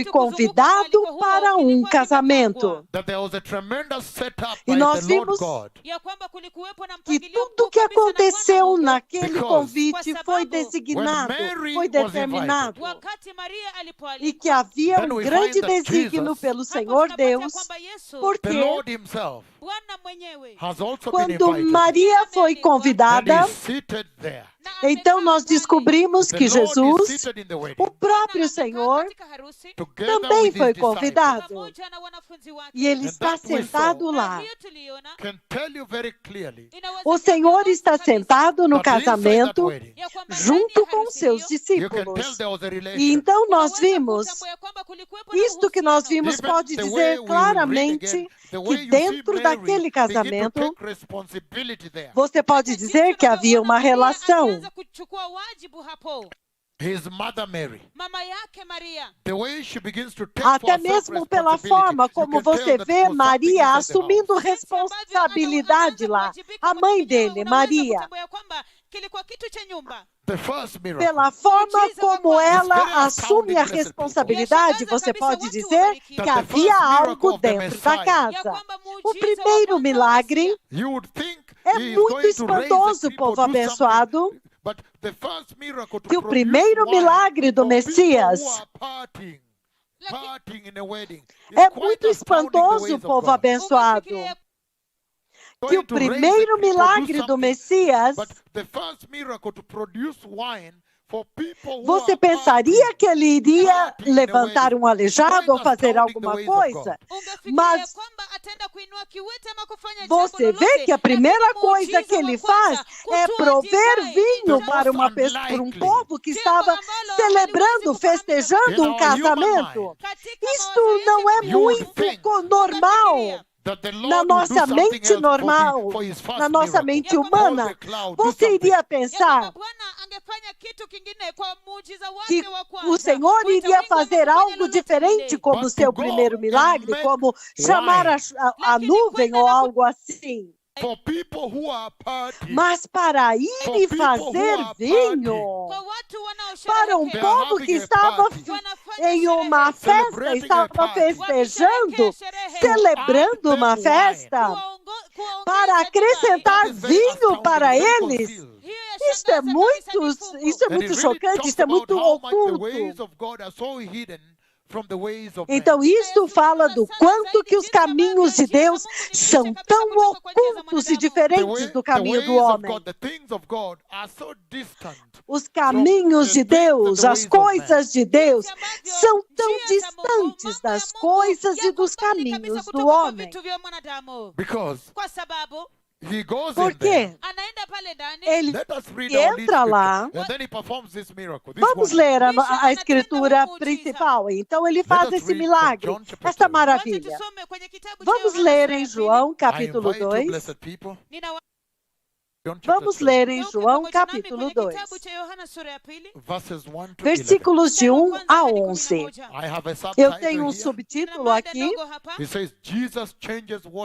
convidado para um casamento. E nós vimos que tudo que aconteceu naquele convite foi designado, foi determinado. E que havia um grande desígnio pelo Senhor Deus, porque quando Maria foi convidada, então nós descobrimos que Jesus, o próprio Senhor, também foi convidado. E ele está sentado lá. O Senhor está sentado no casamento junto com seus discípulos. E então nós vimos, isto que nós vimos pode dizer claramente que dentro daquele casamento, você pode dizer que havia uma relação. Até mesmo pela forma como você vê Maria assumindo responsabilidade lá. A mãe dele, Maria. Pela forma como ela assume a responsabilidade, você pode dizer que havia algo dentro da casa. O primeiro milagre é muito espantoso, povo abençoado, que o primeiro milagre do Messias é muito espantoso, povo abençoado, que o primeiro milagre do Messias, você pensaria que ele iria levantar um aleijado ou fazer alguma coisa, mas você vê que a primeira coisa que ele faz é prover vinho para um povo que estava celebrando, festejando um casamento. Isto não é muito normal. Na nossa mente normal, na nossa mente humana, você iria pensar que o Senhor iria fazer algo diferente como seu primeiro milagre, como chamar a nuvem ou algo assim. Mas para ir e fazer vinho para um povo que estava em uma festa, estava festejando, celebrando uma festa, para acrescentar vinho para eles. Isso é muito chocante, isso é muito oculto. Então, isto fala do quanto que os caminhos de Deus são tão ocultos e diferentes do caminho do homem. Os caminhos de Deus, as coisas de Deus, são tão distantes das coisas e dos caminhos do homem. Por quê? Ele entra lá. Vamos ler a escritura principal. Então ele faz esse milagre, esta maravilha. Vamos ler em João capítulo 2. Vamos ler em João capítulo 2, versículos de 1 a 11. Eu tenho um subtítulo aqui.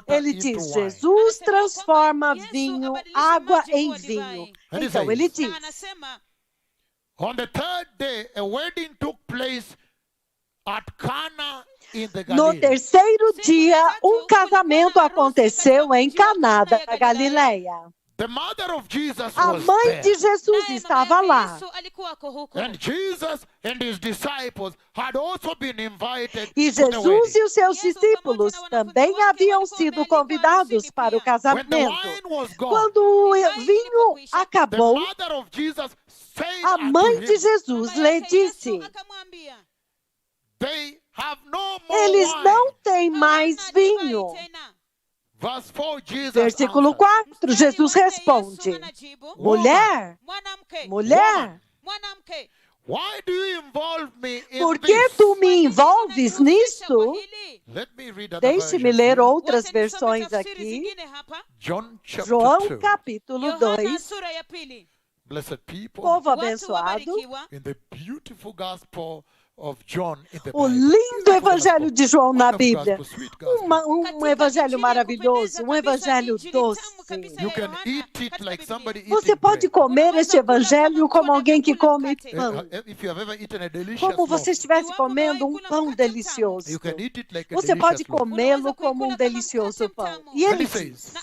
Ele diz, Jesus transforma vinho, água em vinho. Então ele diz, On the third day, a wedding took place at Cana in the no Galilee. terceiro dia, um casamento aconteceu em Caná da Galileia. The mother of Jesus A was mãe there. de Jesus estava lá. And Jesus and his disciples had also been invited E to the Jesus wedding. e os seus discípulos também haviam sido convidados para o When the casamento. wine was gone, Quando o vinho the acabou, mother of Jesus said a unto mãe him, de Jesus lhe disse, they have no more eles wine. não têm mais vinho. Verse 4, Jesus Versículo answered, 4, Jesus responde, mulher, why do you involve me in por que this? tu me envolves nisto? Let me read other Deixe-me versions ler here. outras versões aqui. John chapter João 2. capítulo 2, Blessed people, povo abençoado, in the beautiful gospel of John in the O Bible. lindo evangelho de João na Wonderful Bíblia. gospel, sweet gospel. Um evangelho maravilhoso, um evangelho doce. You can eat it like somebody eating Você pode bread. comer este evangelho como alguém que come pão. If you have ever eaten a delicious Como loaf, você estivesse comendo um pão delicioso. you can eat it like a Você pode delicious loaf. comê-lo como um delicioso pão. E And ele he diz, says,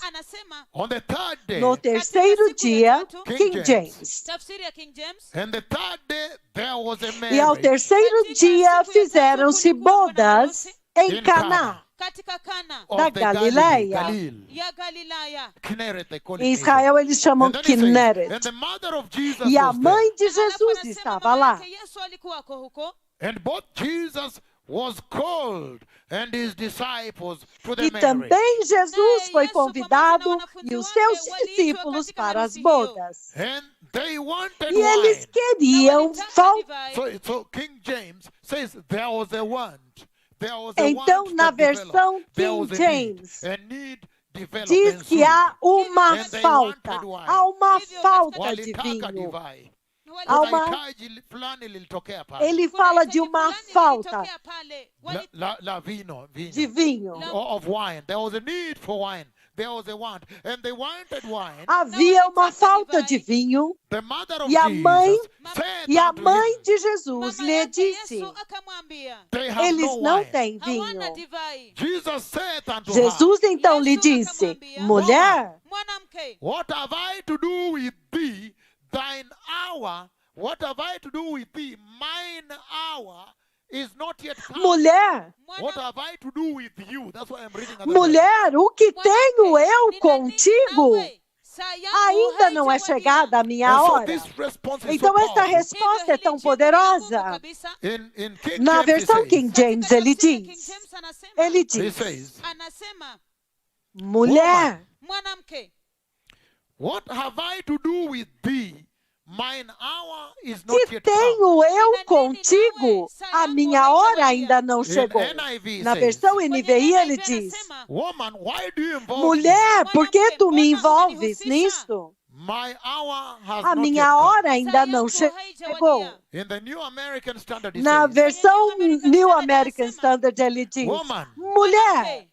on the third day, no terceiro dia, King James. Tafsiri ya King James. and the third day there was a E ao marriage terceiro dia fizeram-se bodas em Caná, Katika Kana of da the Galileia. Galilee. ya Galilaya. Kinneret, they call it Em in Israel eles chamam And then he says, Kinneret. and the mother of Jesus E a was there. mãe de Alafu Jesus anasema estava mama lá. yake Yesu alikuwako huko. And both Jesus was called and his disciples to the E marriage. também Jesus foi convidado e os seus discípulos para as bodas. And they wanted E eles wine. queriam faltar. So King James says there was a want. There was a Então, want na that developed. versão There King was a James, need. A need developed diz and que soon. há uma And they falta. wanted wine. Há uma falta de Walitaka vinho. divai. Há Kuna uma- hitaji fulani lilitokea pale. Ele fala de uma falta La vino. de vinho. Of wine. There was a need for wine. There was a want. And they wanted wine. Havia uma falta de vinho The mother of E a mãe- Jesus said e a unto mãe him, de Jesus lhe disse: they have eles no não wine. têm vinho. Hawana divai. Jesus said unto Jesus então lhe Yesu disse: akamwambia, mulher, Mwanamke, her, what have I to do with thee? Thine hour, what have I to do with thee? Mine hour is not yet come. mulher, What have I to do with you? That's why I'm reading other mulher, o que tenho eu nina contigo? nini nawe? Saa yangu Ainda não é haijawadia. chegada a verses. minha And so hora. this response is Então so esta powerful. resposta é Hivyo tão hili jibu ni ngumu poderosa. kabisa. In King Na James, he versão says, King James ele Katika tafsiri ya King diz, James anasema, ele he diz, says, anasema mulher, mwanamke, what have I to do with thee? Mine hour is not que yet come. tenho eu contigo? A minha hora ainda não chegou. In NIV Na says, versão Kwenye NVI ele NIV diz, anasema, woman, why do you involve me? mulher, por que tu me Mbona envolves unanihusisha? nisto? My hour has A not minha yet come. hora ainda Saa não yangu chegou. haijawadia. In the New American Standard, it Na says, versão New American Standard ele diz, woman, mulher,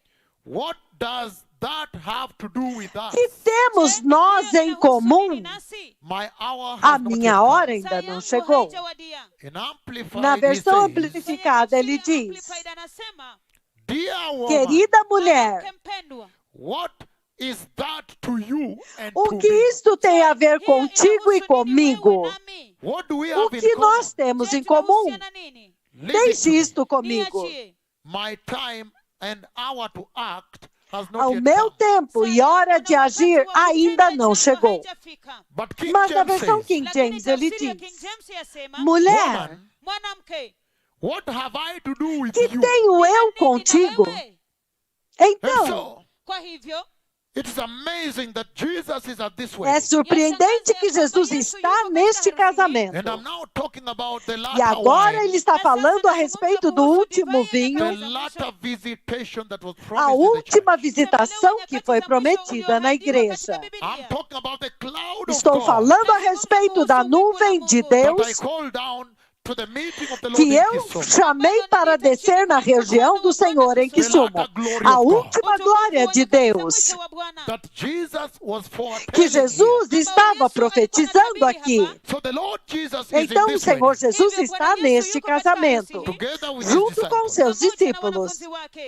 what does that have to do with us? que temos nós em comum? My hour A has not yet minha come. hora ainda não chegou. In Amplified, Na he versão says, amplificada ele diz, dear woman, querida mulher, what is that to you and o to que me? isto tem a ver contigo e comigo? What do we O have in que common? nós temos em comum? Leave it Deixe to me. isto comigo. My time and hour to act has not Ao yet meu come. tempo e hora de agir ainda não chegou. But King Mas na James versão says, King James ele diz, mulher, woman, what have I to do with que you? tenho eu contigo? And Então, so, Kwa hivyo, it is amazing that Jesus is at this é wedding. surpreendente que Jesus está neste casamento. And I'm now talking about the E latter agora wine, ele está falando a respeito do último vinho, the latter visitation that was a promised in the church. última visitação que foi prometida na igreja. I'm talking about the cloud of Estou God falando a respeito da nuvem de that I Deus called down to the meeting of the Lord que in eu Kisumu. chamei para descer na região do Senhor em Kisumu. A última glória de Deus That Jesus was que foretelling Jesus estava profetizando aqui. here. So the Lord Jesus is Então in o this Senhor wedding, Jesus está neste casamento, together with his junto com disciples. seus discípulos.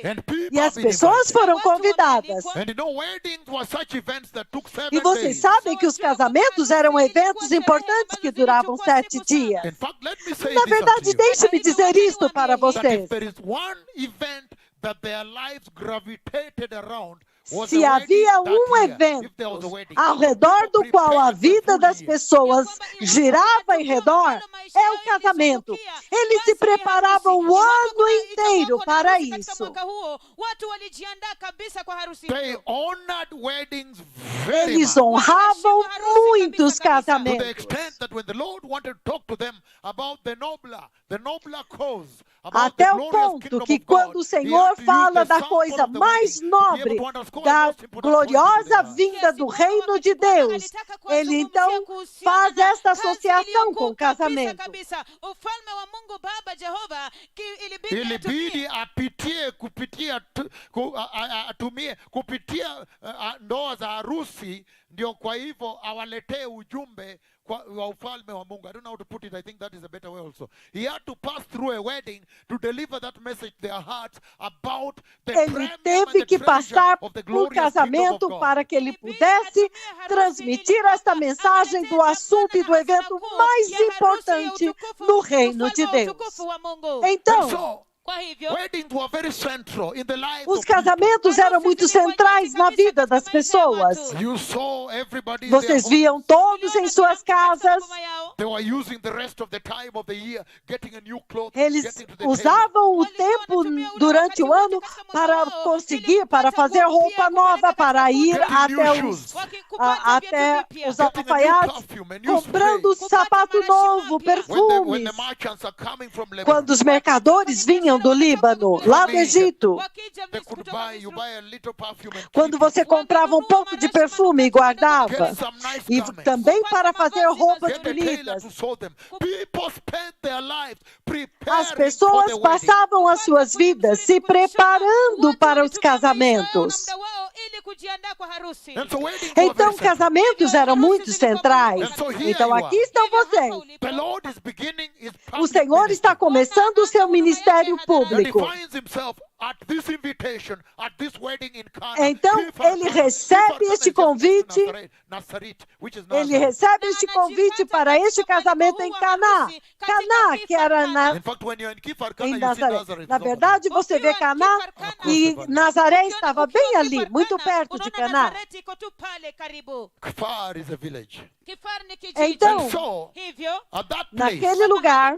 And people E as have been pessoas invited. foram convidadas. And you know, weddings were such events that took 7 E vocês days. sabem que os casamentos eram eventos importantes que duravam 7 dias. In fact, let me say Na this verdade, unto you, deixe-me dizer isto para that vocês. if there is one event that their lives gravitated around, was Se a wedding havia that um year. evento If there was a wedding, ao redor do people qual a prepared the vida full das year. pessoas girava em redor, é o casamento. Eles se preparavam o ano inteiro para isso. They honored weddings very Eles much. honravam muito os To the casamentos. extent that when the Lord wanted to talk to them about the nobler cause, Até o ponto que quando o Senhor fala da coisa mais nobre, da gloriosa vinda do reino de Deus, ele então faz esta associação com o casamento. Ilibidi apitie kupitia ndoa za harusi, ndio kwa hivyo awaletee ujumbe wa ufalme wa Mungu. I don't know how to put it. I think that is a better way also. He had to pass through a wedding to deliver that message to their hearts about the Ele teve que passar por casamento para que ele pudesse transmitir esta mensagem do assunto e do evento mais importante no reino de Deus. Então, os casamentos eram muito centrais na vida das pessoas. Vocês viam todos em suas casas. Eles usavam o tempo durante o ano para fazer roupa nova, para ir até os alfaiates, comprando sapato novo, perfumes. Quando os mercadores vinham do Líbano, lá do Egito, quando você comprava um pouco de perfume e guardava, e também para fazer roupas bonitas, as pessoas passavam as suas vidas se preparando para os casamentos. Então, casamentos eram muito centrais. Então, aqui estão vocês. O Senhor está começando o seu ministério público. Então, ele recebe este convite. Ele recebe este convite para este casamento em Caná. Caná, que era em Nazaré. Na verdade, você vê Caná e Nazaré estava bem ali, muito perto de Caná. Então, naquele lugar,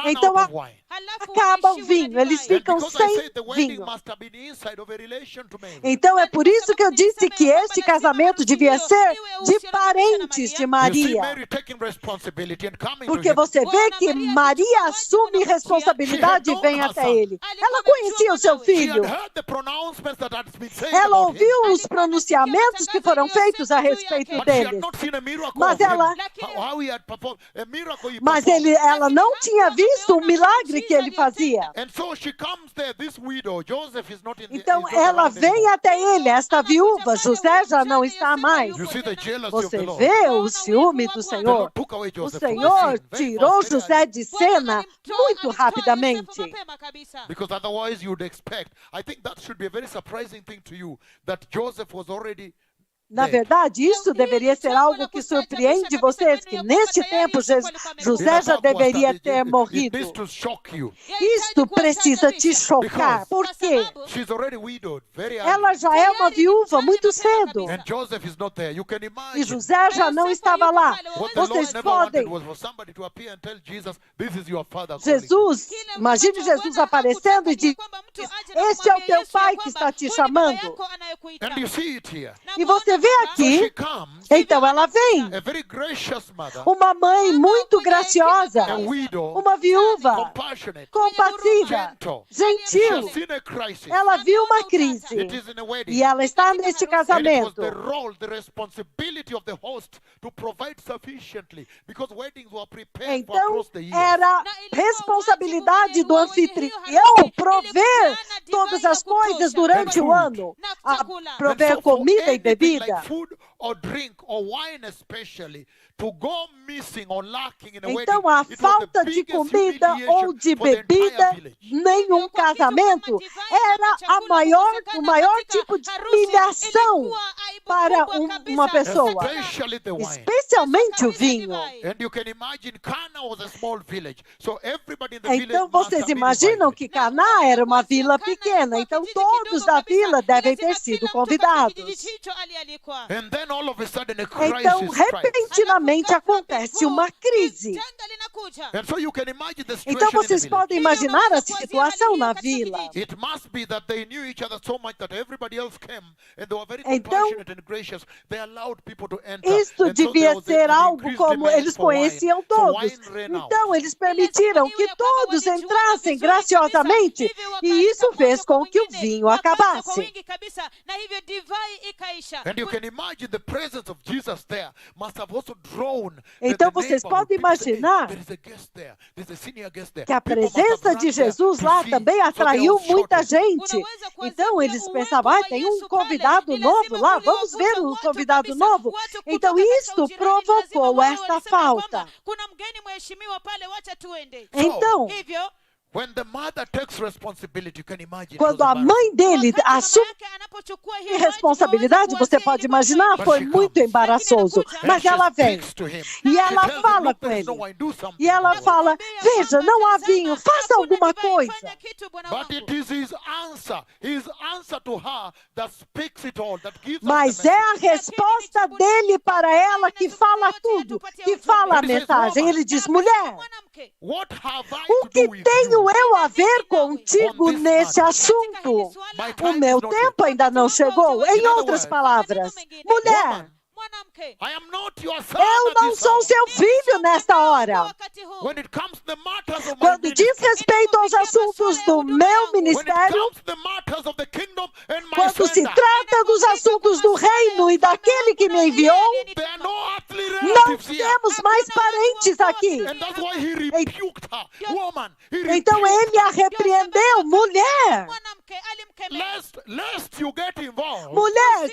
então acaba o vinho, eles ficam sem vinho. Então é por isso que eu disse que este casamento devia ser de parentes de Maria. Porque você vê que Maria assume responsabilidade e vem até ele. Ela conhecia o seu filho. Ela ouviu os pronunciamentos que foram feitos a respeito dele. Ela não tinha visto o milagre que ele fazia. Então ela vem até ele, esta viúva. José já não está mais. Você vê o ciúme do Senhor. O Senhor tirou José de cena muito rapidamente. Because otherwise you would expect. I think that should be a very surprising thing to you, that Joseph was already. Na verdade, isso deveria ser algo que surpreende vocês, que neste tempo José já deveria ter morrido. Isto precisa te chocar. Por quê? Ela já é uma viúva muito cedo. E José já não estava lá. Vocês podem... Imagine Jesus aparecendo e diz, este é o teu pai que está te chamando. E você vê aqui, então ela vem, uma mãe muito graciosa, uma viúva, compassiva, gentil. Ela viu uma crise e ela está neste casamento. Então, era responsabilidade do anfitrião prover todas as coisas durante o ano, prover comida e bebida. Então, a falta de comida ou de bebida em um casamento era o maior tipo de humilhação para uma pessoa, especialmente o vinho. Então, vocês imaginam que Caná era uma vila pequena, então todos da vila devem ter sido convidados. then all of a sudden a crisis Então, strikes. repentinamente acontece uma crise. janga linakuja. And so you can imagine the Então, situation in the vocês village. podem imaginar a situação na vila. It must be that they knew each other so much that everybody else came and they were very Então, compassionate and gracious. They allowed people to enter. Isto And so there devia was ser an algo increased como demand eles for wine. conheciam So todos. wine ran out. Então, eles permitiram que todos entrassem graciosamente e isso fez com que o vinho acabasse. And you can imagine the presence of Jesus there must have also drawn Então, the vocês neighborhood. podem People say, "Hey, imaginar there is a guest there. There's a senior guest there." que a People must have presença run de there Jesus to lá see. também So they atraiu all muita shouted. gente. Então, eles pensavam, tem um convidado novo lá, vamos ver o convidado novo. Então, isto provocou esta falta. Então, When the mother takes responsibility, you can imagine. it quando was a mãe dele assume responsabilidade, responsabilidade, você pode imaginar, foi muito embaraçoso. Mas ela vem e ela fala com ele. E ela fala, veja, não há vinho, faça alguma coisa. But it is his answer to her that speaks it all, that gives us Mas the é a resposta dele para ela que fala tudo, que fala a mensagem. Ele diz, mulher, What have I o to que do with tenho you? eu a ver contigo nesse assunto? O meu tempo ainda não chegou. Em outras palavras, mulher, I am not your son eu at não this sou hour. seu filho nesta hora. When it comes to the matters of my Quando diz ministry, respeito aos assuntos do meu when it ministério, comes to the matters of the kingdom and my quando se sender, trata dos assuntos do reino e daquele que me enviou, there are no earthly não relatives here. temos mais parentes aqui. And that's why he rebuked her. Woman, he Então rebuked ele a repreendeu, mulher. lest you get involved Mulher,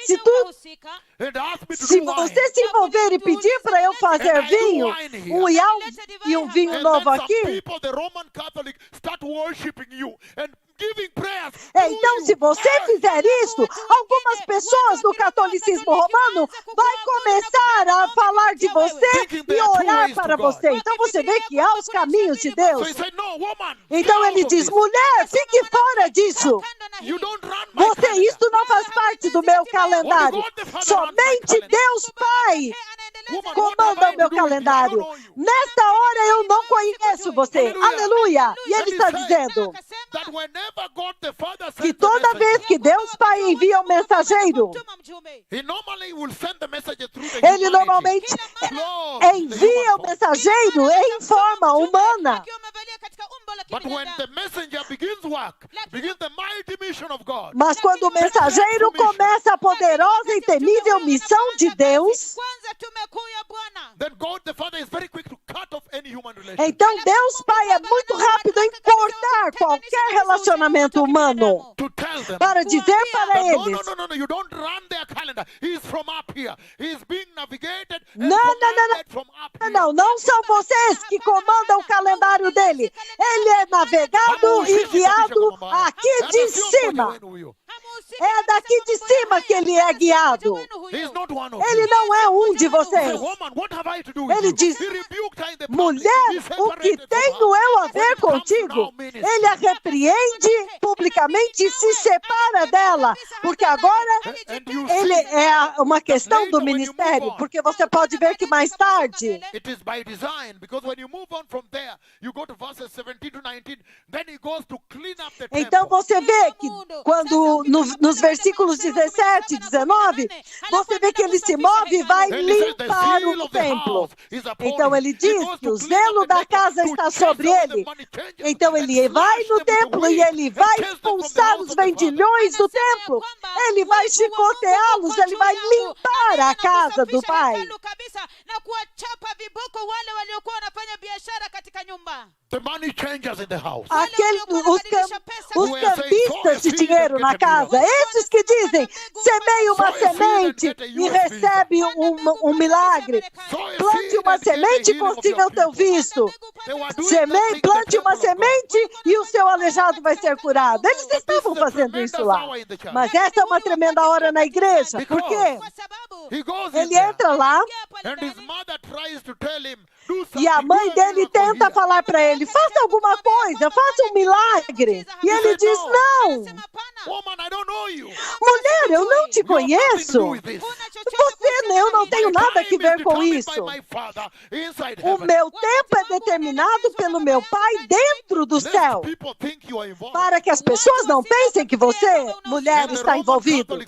and ask me to se do wine. você se envolver e pedir para eu fazer vinho, um vinho And novo then some aqui, people, the Roman Catholic, start worshiping you and giving prayers to então you. se você fizer isso, algumas pessoas do catolicismo romano vai começar a falar de você e orar para você. Então você vê que há os caminhos de So Deus. he said, no, woman. Então get ele out of diz, this. mulher, fique fora disso. You don't run my Você, calendar. isto não faz parte do meu calendário. Somente Deus Pai Woman, what have comanda I o meu to do with you? I calendário. don't know you. Nesta hora eu não conheço você. Aleluia. E ele está dizendo That whenever God the Father que sends a toda messenger, vez que Deus Pai envia um mensageiro, he normally will send the message through the ele humanity. normalmente Lord, the envia human o mensageiro em forma humana. But when the messenger begins work, begins the mighty mission of God, Mas quando o mensageiro começa a poderosa e temível missão de Deus, then God the Father is very quick to cut off any human relation. então Deus Pai é muito rápido em cortar qualquer relacionamento humano To tell them para dizer para that eles, no, you don't run their calendar. He's from up here. He's being navigated and Não, não, não, commanded from up here. não são vocês que comandam o calendário dele. Ele é navegado e guiado aqui de cima. É daqui de cima que ele é guiado. He's not one of Ele you. não é um de He said, vocês. woman, what have I to do with Ele you? diz, He rebuked her in the public. mulher, He o que separated from tenho her. eu a When ver it comes contigo? now, ministry, Ele a repreende publicamente e se separa dela. Porque agora and you ele see, é uma questão do ministério. Porque você pode ver que mais tarde, it is by design, because when you move on from there, you go to verses 17 to 19, then he goes to clean up the então temple. você vê que quando nos versículos 17 e 19, você vê que ele se move e vai And he says, the limpar seal o of the templo. house is upon Então him. ele He diz goes que to o clean up zelo the da temple, casa to está chase sobre away the ele. money changers, Então and ele vai slash no them with the templo e whip, ele and vai chase them from the expulsar house os of the Father. vendilhões do templo. Ele vai chicoteá-los, ele vai limpar a casa do Pai. The money changers in the house. Os cambistas de dinheiro na casa, esses que dizem, semeie uma semente e recebe um milagre. Plante uma semente e consiga o teu visto. Plante uma semente e o seu aleijado vai ser curado. Eles estavam fazendo isso lá. Mas essa é uma tremenda hora na igreja. Por quê? He goes in Ele there, entra lá and his mother tries to tell him, do e a something, mãe do a dele miracle tenta here. falar para ele, faça alguma coisa, faça um milagre. E ele diz, não. Woman, I don't know you. Mulher, eu não te You have nothing to do conheço. with this. Você eu não tenho nada a ver com isso. O meu tempo é determinado pelo meu Pai dentro do céu. Para que as pessoas não pensem que você, mulher, está envolvido.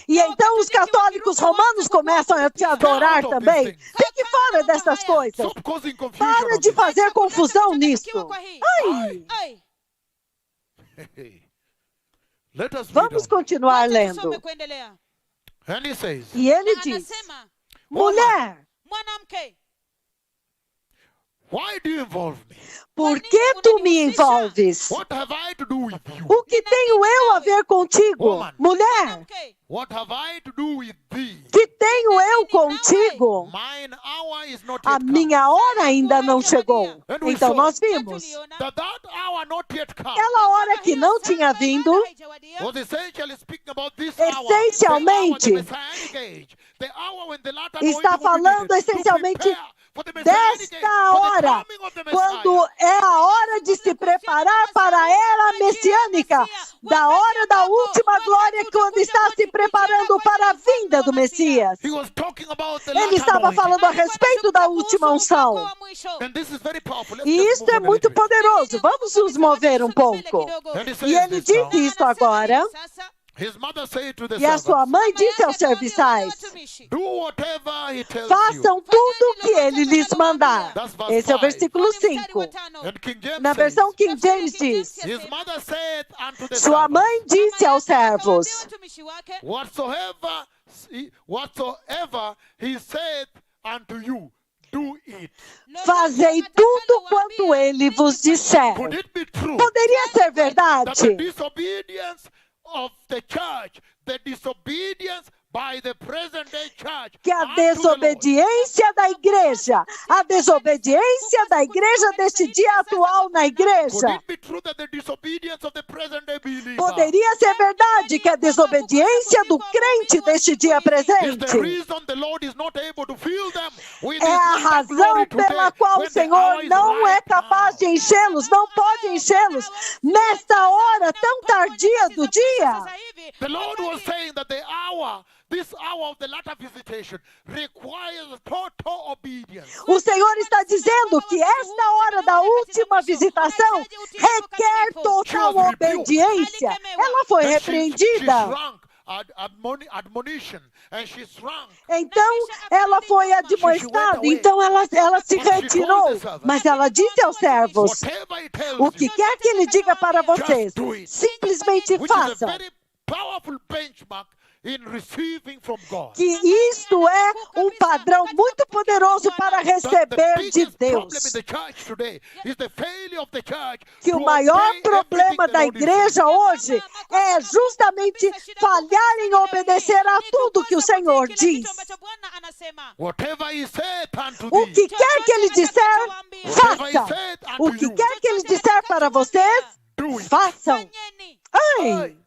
E então os católicos romanos começam a te adorar também. Fique fora dessas coisas. Para de fazer confusão nisso. Ai! Vamos continuar lendo. E ele diz, mulher, por que tu me envolves? O que tenho eu a ver contigo? Mulher, que tenho eu contigo? A minha hora ainda não chegou. Então nós vimos. Aquela hora que não tinha vindo, essencialmente, está falando essencialmente desta hora, quando é a hora de se preparar para a era messiânica, da hora da última glória, quando está se preparando para a vinda do Messias. Ele estava falando a respeito da última unção. E isso é muito poderoso. Vamos nos mover um pouco. E ele diz isso agora. E a sua mãe disse aos serviçais, façam tudo o que ele lhes mandar. Esse é o versículo 5. Na versão King James diz, sua mãe disse aos servos, whatsoever he said unto you, do it. Fazei tudo quanto ele vos disser. Poderia ser verdade? Que a desobediência da igreja, deste dia atual na igreja, poderia ser verdade que a desobediência do crente deste dia presente é a razão pela qual o Senhor não é capaz de enchê-los, não pode enchê-los nesta hora tão tardia do dia. The Lord was saying that this hour of the latter visitation requires total obedience. O Senhor está dizendo que esta hora da última visitação requer total obediência. Ela foi repreendida. Então ela foi admoestada, então ela se retirou. Mas ela disse aos servos, o que quer que ele diga para vocês, simplesmente façam. Que isto é um padrão muito poderoso para receber de Deus. Que o maior problema da igreja hoje é justamente falhar em obedecer a tudo que o Senhor diz. O que quer que ele disser, faça. O que quer que ele disser para vocês, façam. Ai!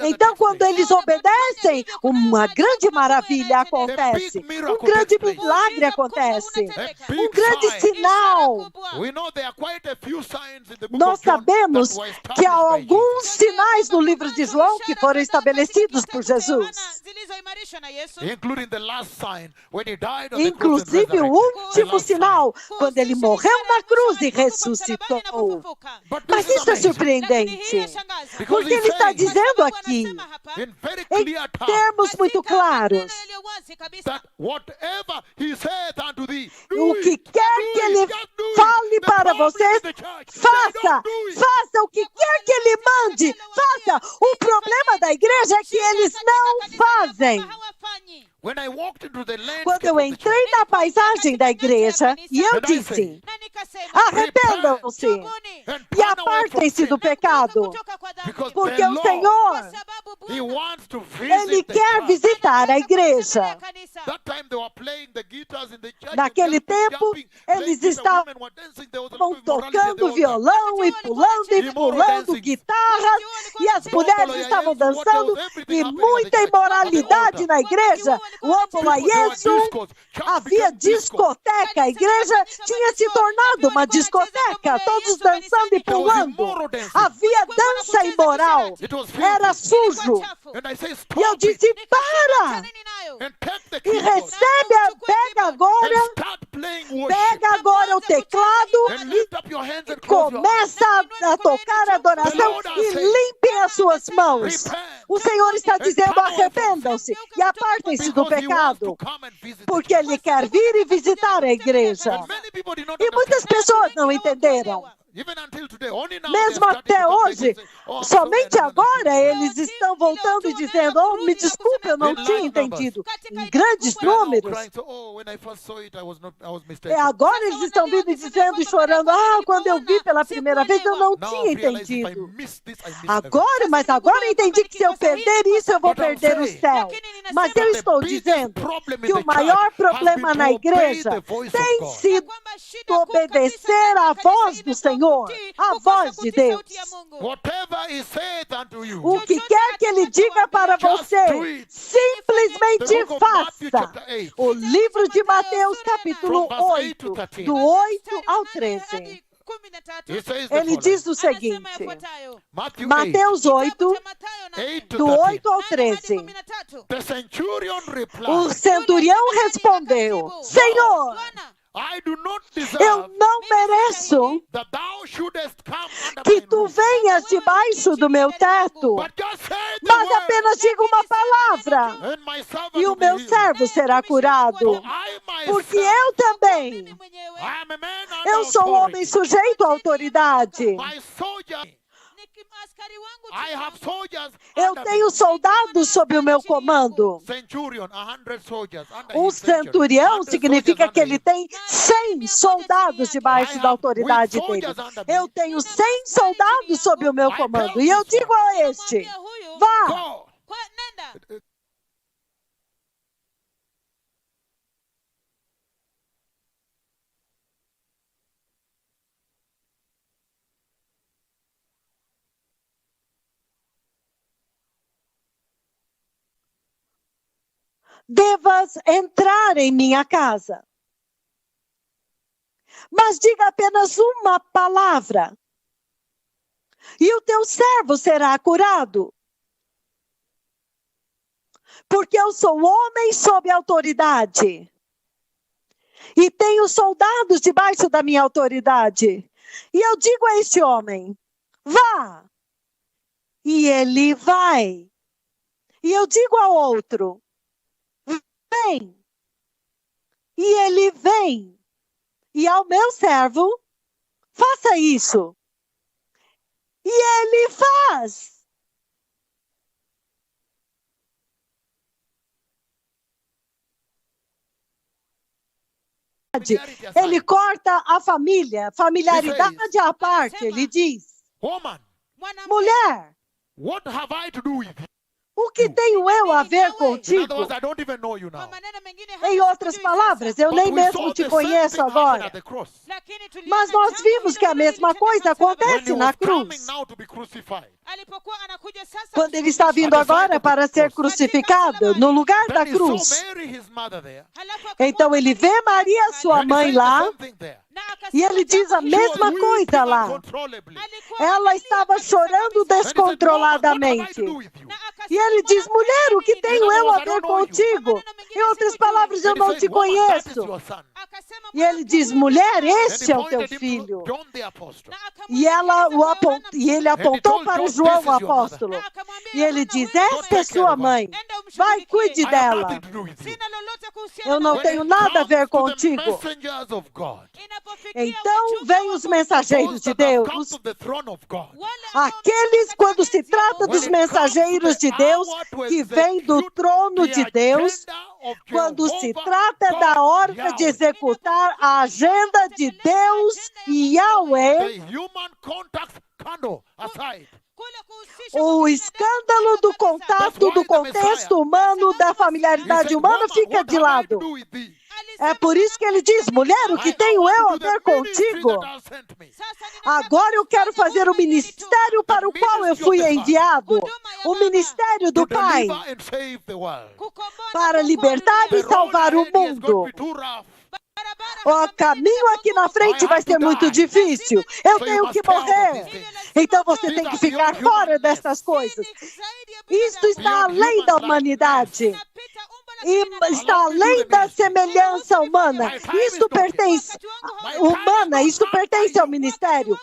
Então, quando eles obedecem, uma grande maravilha acontece. Um grande milagre acontece. Um grande sinal. Nós sabemos que há alguns sinais no livro de João que foram estabelecidos por Jesus. Inclusive o último sinal, quando ele morreu na cruz e ressuscitou. Mas isso é surpreendente. Porque ele está dizendo aqui, em termos muito claros, o que quer que ele fale para vocês, faça o que quer que ele mande, faça. O problema da igreja é que eles não fazem. Quando eu entrei na paisagem da igreja, e eu disse, arrependam-se e apartem-se do pecado, porque o Senhor, Ele quer visitar a igreja. Naquele tempo, eles estavam tocando violão e pulando guitarras, e as mulheres estavam dançando, e muita imoralidade na igreja. O Ampolaieso, havia discoteca, a igreja tinha se tornado uma discoteca, todos dançando e pulando. Havia dança imoral, era sujo, sujo. And I say, E eu stop it. disse, para! Achaneni nayo. And take the E keyboard. recebe, pega agora, And start playing worship. pega agora o teclado And e lift up your hands and close your eyes. começa a tocar adoração e limpem as suas mãos. O Senhor está dizendo, arrependam-se e apartem-se do Because he wants to pecado, come and visit porque Ele quer vir e visitar a igreja. And many people did not E muitas understand. pessoas não entenderam. Even until today, only now Mesmo they're starting até to come back hoje, and say, "Oh, I'm sorry, I somente didn't agora understand." eles estão voltando e dizendo, oh, me desculpe, eu não tinha entendido. Em grandes They are now números. crying, so, "Oh, when I first saw it, I was mistaken." É, agora eles estão vindo e dizendo e chorando, ah, quando eu vi pela primeira vez eu não Now tinha I realize if I entendido. miss this, I miss Agora, mas agora eu entendi que se eu perder isso, eu vou perder o céu. Mas eu everything. estou The biggest dizendo problem in que the o maior church has problema been na to obey igreja the voice of tem God. sido obedecer à voz do Senhor, à voz de Deus. Whatever he says unto you, O que quer que Ele diga para você, simplesmente faça. O livro de Mateus, capítulo 8, do 8 ao 13. he says the Ele following. diz o seguinte, Matthew 8, Mateus 8, 8 to do 13. 8 ao 13. The centurion O replied, centurião respondeu, Senhor, I do not eu deserve não mereço that thou shouldest come under que my tu roof. venhas debaixo do meu teto, But just say the mas word, apenas diga uma palavra, and my servant e o will be meu healed. servo será curado. For I Porque myself, eu também, I am a man under eu sou um homem authority. sujeito à autoridade. My soldier, I have soldiers Eu under tenho me. soldados sob o meu comando. Centurion, 100 soldiers under Um his centurion. centurião 100 significa soldiers que under ele him. tem 100 soldados debaixo da autoridade dele. Eu tenho 100 soldados sob o meu comando. E eu digo a este, vá, Go. devas entrar em minha casa. Mas diga apenas uma palavra, e o teu servo será curado. Porque eu sou homem sob autoridade, e tenho soldados debaixo da minha autoridade. E eu digo a este homem, vá, e ele vai. E eu digo ao outro, vem, e ele vem. E ao meu servo, faça isso. E ele faz. Ele corta a família, familiaridade à parte, ele diz, Woman, mulher, what have I to do with you? o que tenho eu a ver In other contigo? words, I don't even know you now. Em outras palavras, eu But nem we mesmo saw te the same conheço thing happen agora. at the cross. Mas nós vimos que a mesma coisa When acontece he na was coming cruz. now to be crucified. Quando ele está vindo agora para ser crucificado no lugar da Then he cruz. saw Mary, his mother, there. Então ele vê Maria, sua And he mãe said the lá, same thing there. e ele diz a She was mesma weeping coisa lá. uncontrollably. Ela estava chorando And he said, "Woman, what have I descontroladamente. to do with you?" E ele diz, mulher, o que tenho eu a ver contigo? Em outras palavras, eu And he não said, te "Woman, that is conheço. your son." E ele diz, mulher, And este he é o teu pointed him to filho. John the Apostle. E ele apontou para João, o apóstolo. E ele diz, esta é sua mãe. Vai, cuide I have dela. nothing to do with you. Eu não When tenho it nada a ver comes to the contigo. messengers of God, Então, vem os mensageiros those de that have come Deus. to the throne of God. Aqueles, quando se trata dos mensageiros de Deus, que vêm do trono de Deus, quando se trata da hora de executar a agenda de Deus e Yahweh, The human contact candle aside. o escândalo do contato do contexto humano, da He familiaridade said, humana "Woman, fica what de have I lado. to do with thee? É por isso que ele diz, mulher, o que tenho eu a ver contigo? Agora eu quero fazer o ministério para o qual eu fui enviado, o ministério do To Pai, deliver and save the world. para libertar e salvar o mundo. O caminho aqui na frente vai ser muito difícil. Eu tenho que morrer. Então você tem que ficar fora dessas coisas. Isto está além da humanidade. E está além da semelhança humana. Isto pertence isto pertence ao ministério.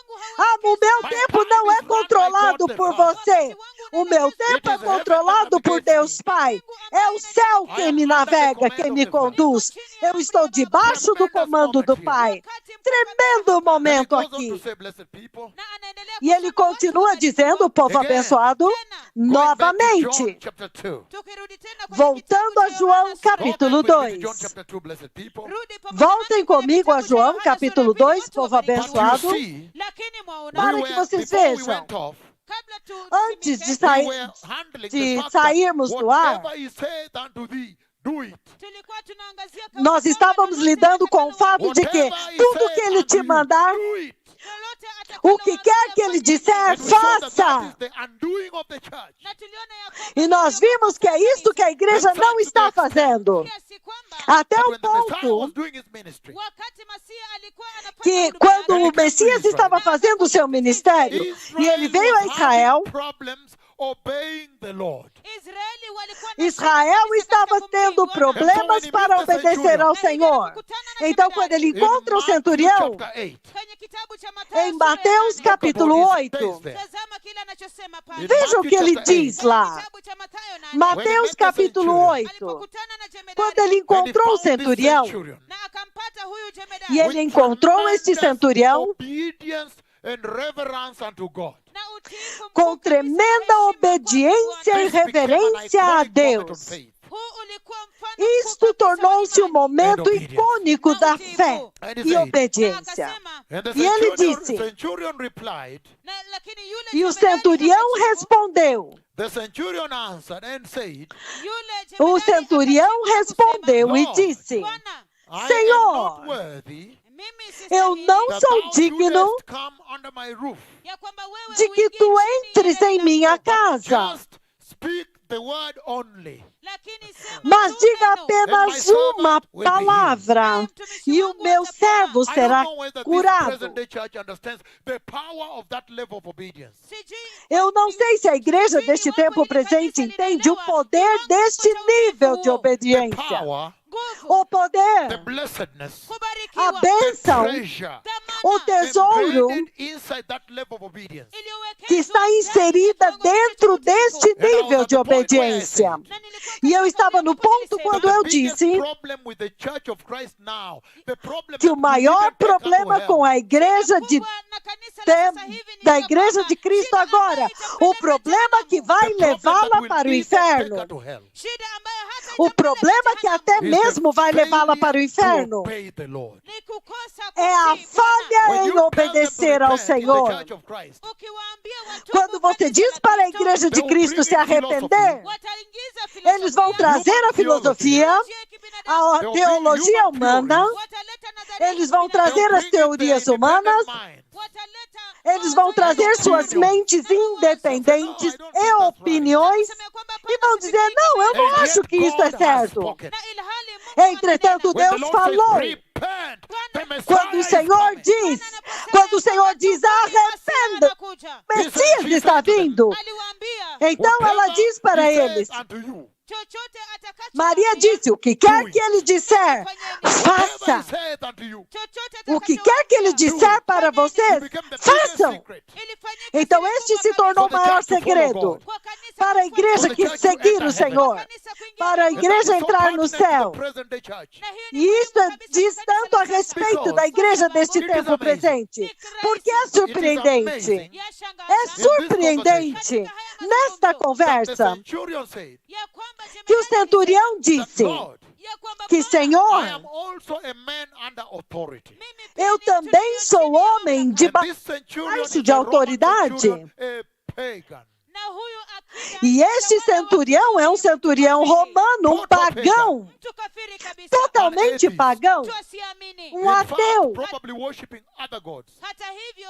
O meu tempo não é controlado por você. O meu tempo é controlado por Deus Pai. É o céu quem me navega, quem me conduz. Eu estou debaixo do comando do Pai. Tremendo momento aqui. E ele continua dizendo, povo abençoado, novamente. Voltando a João capítulo 2. Voltem comigo a João capítulo 2, povo abençoado, para que vocês vejam. Antes de sairmos do ar, nós estávamos lidando com o fato de que tudo que ele te mandar, o que quer que ele disser, faça. E nós vimos que é isto que a igreja não está fazendo. Até o ponto que quando o Messias estava fazendo o seu ministério e ele veio a Israel, Israel estava tendo problemas para obedecer ao Senhor. Então, quando ele encontra o centurião, em Mateus capítulo 8, veja o que ele diz lá. Mateus capítulo 8. Quando ele encontrou o centurião, e ele encontrou este centurião com tremenda obediência e reverência a Deus. Isto tornou-se um momento icônico da fé e obediência. E ele disse, e o centurião respondeu, o centurião respondeu e disse, Senhor, eu não sou digno de que tu entres em minha casa, mas diga apenas uma palavra e o meu servo será curado. Eu não sei se a igreja deste tempo presente entende o poder deste nível de obediência. O poder, a bênção, o tesouro que está inserida dentro deste nível de obediência. E eu estava no ponto quando eu disse que o maior problema com a igreja da igreja de Cristo agora, o problema que vai levá-la para o inferno, o problema que até mesmo vai levá-la para o inferno, é a falha em obedecer ao Senhor. Quando você diz para a igreja de Cristo se arrepender, eles vão trazer a filosofia, a teologia humana, eles vão trazer as teorias humanas, eles vão trazer suas mentes independentes e opiniões e vão dizer, não, eu não acho que isso é certo. Entretanto, Deus falou. Quando o Senhor diz, arrependa, o Messias está vindo. Então ela diz para eles, Maria disse, o que quer que ele disser, faça. O que quer que ele disser para vocês, façam. Então este se tornou o maior segredo para a igreja que seguir o Senhor, para a igreja entrar no céu. E isso diz tanto a respeito da igreja deste tempo presente, porque é surpreendente. É surpreendente nesta conversa que o centurião disse que, Senhor, eu também sou homem debaixo de autoridade. E este centurião é um centurião romano, um pagão, mtu kafiri kabisa, totalmente pagão, mtu asiamini. um ateu. Probably worshiping other gods. Hata hivyo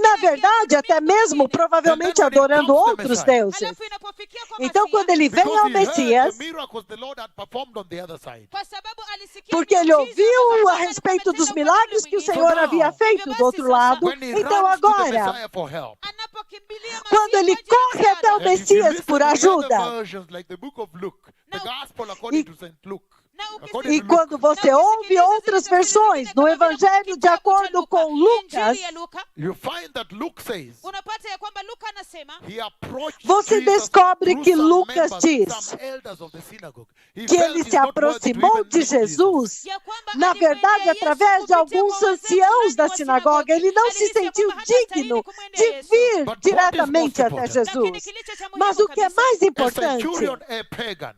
Na verdade, até mesmo provavelmente adorando outros deuses. Alafu inapofikia kwa Então, Masia, quando ele vem Because ao he heard Messias, the miracles the Lord had performed on the other side. kwa sababu alisikia porque ele miujiza ouviu ambazo a Bwana respeito dos ametenda kwa milagres que o mwingine. Senhor havia feito do outro lado, When he então runs to the agora, Messiah for help. Anapokimbilia Masia quando ele kwa ajili ya corre até o msaada. And if you Messias listen por to the other ajuda, versions, like the book of Luke, the Now- gospel according to St. Luke. Na ukisi- According e to quando Luke, você ouve outras versões no Evangelho de acordo com Lucas, Injili ya Luka, you find that Luke says unapata ya kwamba Luka anasema he approached Você Jesus descobre through que some Lucas members, diz some elders of the synagogue. He que felt ele he's se not worthy to aproximou even de meet Jesus. Jesus, ya kwamba na alimwendea verdade, Yesu através de kupitia alguns kwa wazee anciãos fulani da wa sinagoga. Ele não se Alihisi ya sentiu kwamba hatastahili digno kumwendea de Yesu. vir But what diretamente is most até important? Lakini Jesus. kilicho cha muhimu Mas o que é kabisa, mais A importante, centurion, a pagan,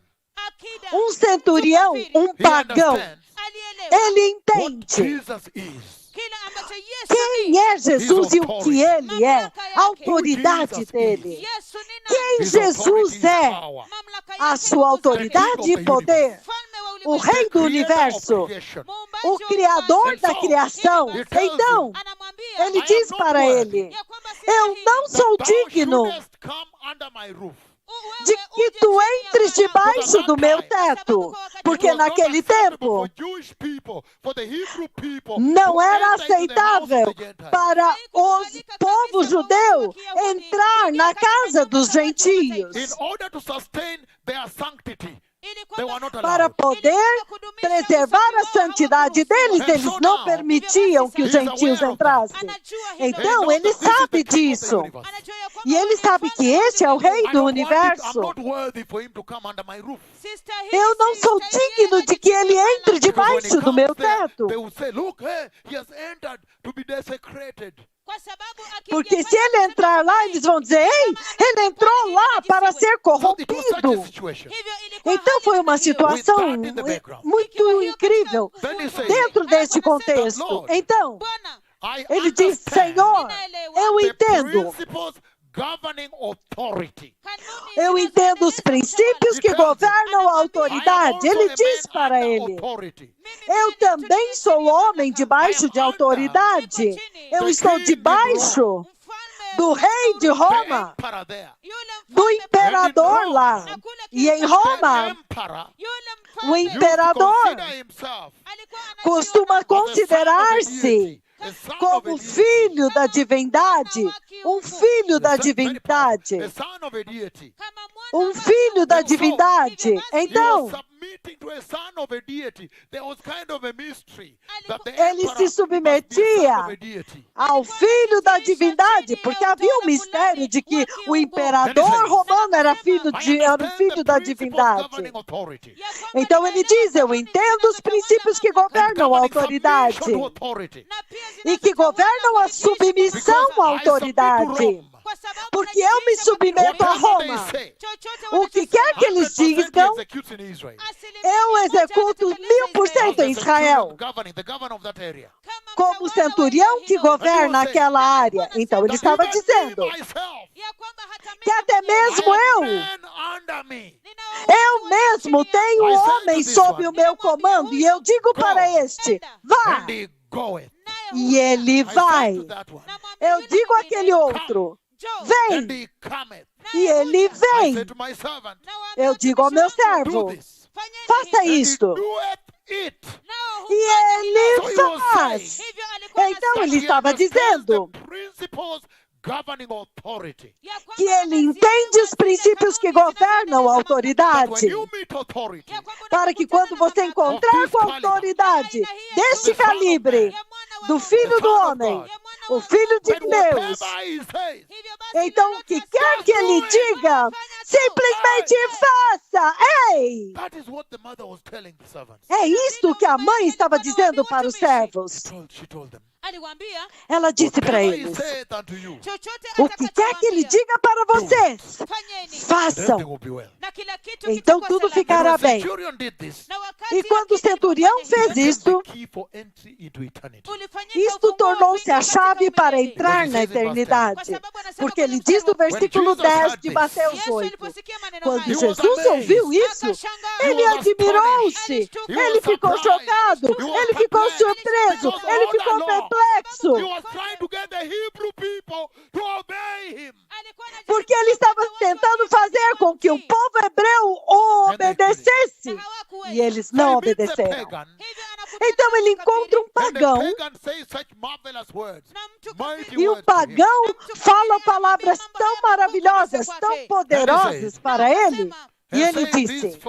akida um centurião, um he pagão, understands alielewa ele what entende Jesus is. kile ambacho Yesu quem ni. é Jesus e o que ele é, a autoridade Jesus dele. Yesu ni nani? Quem His authority Jesus is é, power. Mamlaka a yake sua ni nguvu autoridade zake. e poder, Mfalme wa o ulimwengu, rei do Creator of universo, creation. muumbaji o wa criador uumbaji. da criação. Então, Anamwambia ele I am diz not para worthy. ele, ya kwamba si eu sahihi. não sou That thou digno shouldest come under my roof. Wewe de que uje tu chini ya entres paa langu. debaixo do meu teto, porque It was not naquele acceptable tempo for Jewish people, for the Hebrew people, não to era enter into the house of aceitável the Gentiles. para o povo judeu entrar na casa dos gentios. In order to sustain their sanctity, Ili they were kwamba not Para allowed. poder preservar a santidade deles, eles não permitiam que os gentios entrassem. anajua hilo. Então, ele sabe disso. Anajua ya kwamba E ele sabe que este é o rei I do don't want it, I'm universo. not worthy for him to come under my roof. Eu não sou digno de que ele entre Because when he debaixo do meu comes there, teto. they will say, look, hey, he has entered to be desecrated. Porque se ele entrar lá, eles vão dizer, ei, ele entrou lá para ser So it was such a corrompido. situation. Então foi uma situação muito incrível Then he says, dentro deste contexto. Então, I ele diz, understand Senhor, eu the entendo. principles governing authority. Eu entendo os princípios que governam a autoridade. Ele diz para ele, eu também sou homem debaixo de autoridade. Eu estou debaixo do rei de Roma, do imperador lá. E em Roma, o imperador costuma considerar-se como filho da divindade, um filho da divindade, um filho da divindade. Então, ele se submetia ao filho da divindade, porque havia um mistério de que o imperador romano era o filho da divindade. Então ele diz, eu entendo os princípios que governam a autoridade e que governam a submissão à autoridade. Porque eu me submeto a Roma. O que quer que eles digam, eu executo 1000% em Israel. Como centurião que governa aquela área. Então ele estava dizendo que até mesmo eu mesmo tenho um homem sob o meu comando. E eu digo para este, vá. E ele vai. Eu digo àquele outro, vem. E ele vem. Eu digo ao meu servo, faça isto. E ele faz. Então ele estava dizendo que ele entende os princípios que governam a autoridade, para que quando você encontrar com a autoridade deste calibre, do Filho do Homem, o Filho de Deus, então o que quer que ele diga, simplesmente faça. Nossa, ei! That is what the mother was telling the servants. É isto que a mãe estava dizendo para os servos. She told them, Aliwaambia, Ela disse para whatever he eles: saith unto you, chochote o que quer que ele atakachowaambia, diga para vocês, fanyeni, everything façam. will be well. na kila kitu Então kitakuwa tudo salama. ficará And when the bem. centurion did this, Na wakati E quando o akija centurião kufanya fez hivyo, isto, the key for entry into eternity. ulifanyika isto ufunguo tornou-se a kuingia chave katika para umilele. entrar na eternidade. Porque ele diz no versículo 10 de Mateus Yesu 8. aliposikia maneno Quando hayo, Jesus ouviu isso, akashangaa. ele admirou-se, ele ficou chocado, ele ficou surpreso, ele ficou perplexo, He was trying to get the Hebrew people to obey him. Alikuwa anajaribu porque ele estava kuwafanya watu tentando wa Israeli fazer com que o wamtii, povo hebreu o obedecesse. na hawakuweza. E eles So não he meets the obedeceram. pagan, Hivyo anakutana Então na ele mtu kafiri, encontra um and the pagão, pagan says such marvelous words, na mtu mighty kafiri, e o words to him. pagão fala palavras tão maravilhosas, tão poderosas para ele. E And ele say this disse: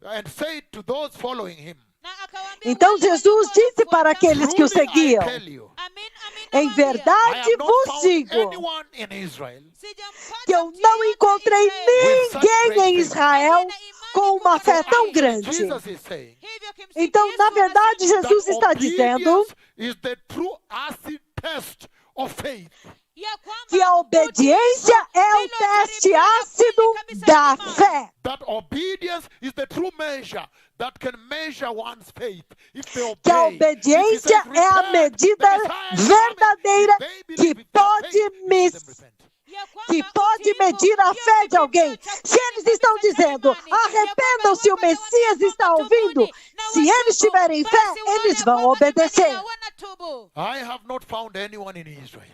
and say to those following him, na akawaambia Então wale Jesus waliokuwa disse para wanafuata, aqueles que o truly I seguiam: tell you, Amin, amin, Em nawaambia, I verdade have not vos found digo anyone in Israel sijampata que eu mtu não yeyote encontrei Israeli, ninguém em Israel com uma fé tão grande. Jesus is saying hivyo kimsingi Então, Yesu na verdade, anasema Jesus that está dizendo obedience is the true acid test of faith. ya kwamba que a obediência é o teste ácido da fé. That obedience is the true measure that can measure one's faith. If they obey, Que a obediência if he says, é a "Repent, medida the Messiah is coming," verdadeira if they believe que with their pode faith, me- let them repent. ya kwamba que pode utiifu medir a ndio fé de kipimo alguém. cha Se eles estão kabisa cha dizendo, imani, ya kwamba arrependam-se, o wapata Messias wanapotoka está ouvindo, tubuni, na se eles watubu, tiverem fé, basi wale eles vão ambao obedecer. wamebakia wanatubu. I have not found anyone in Israel.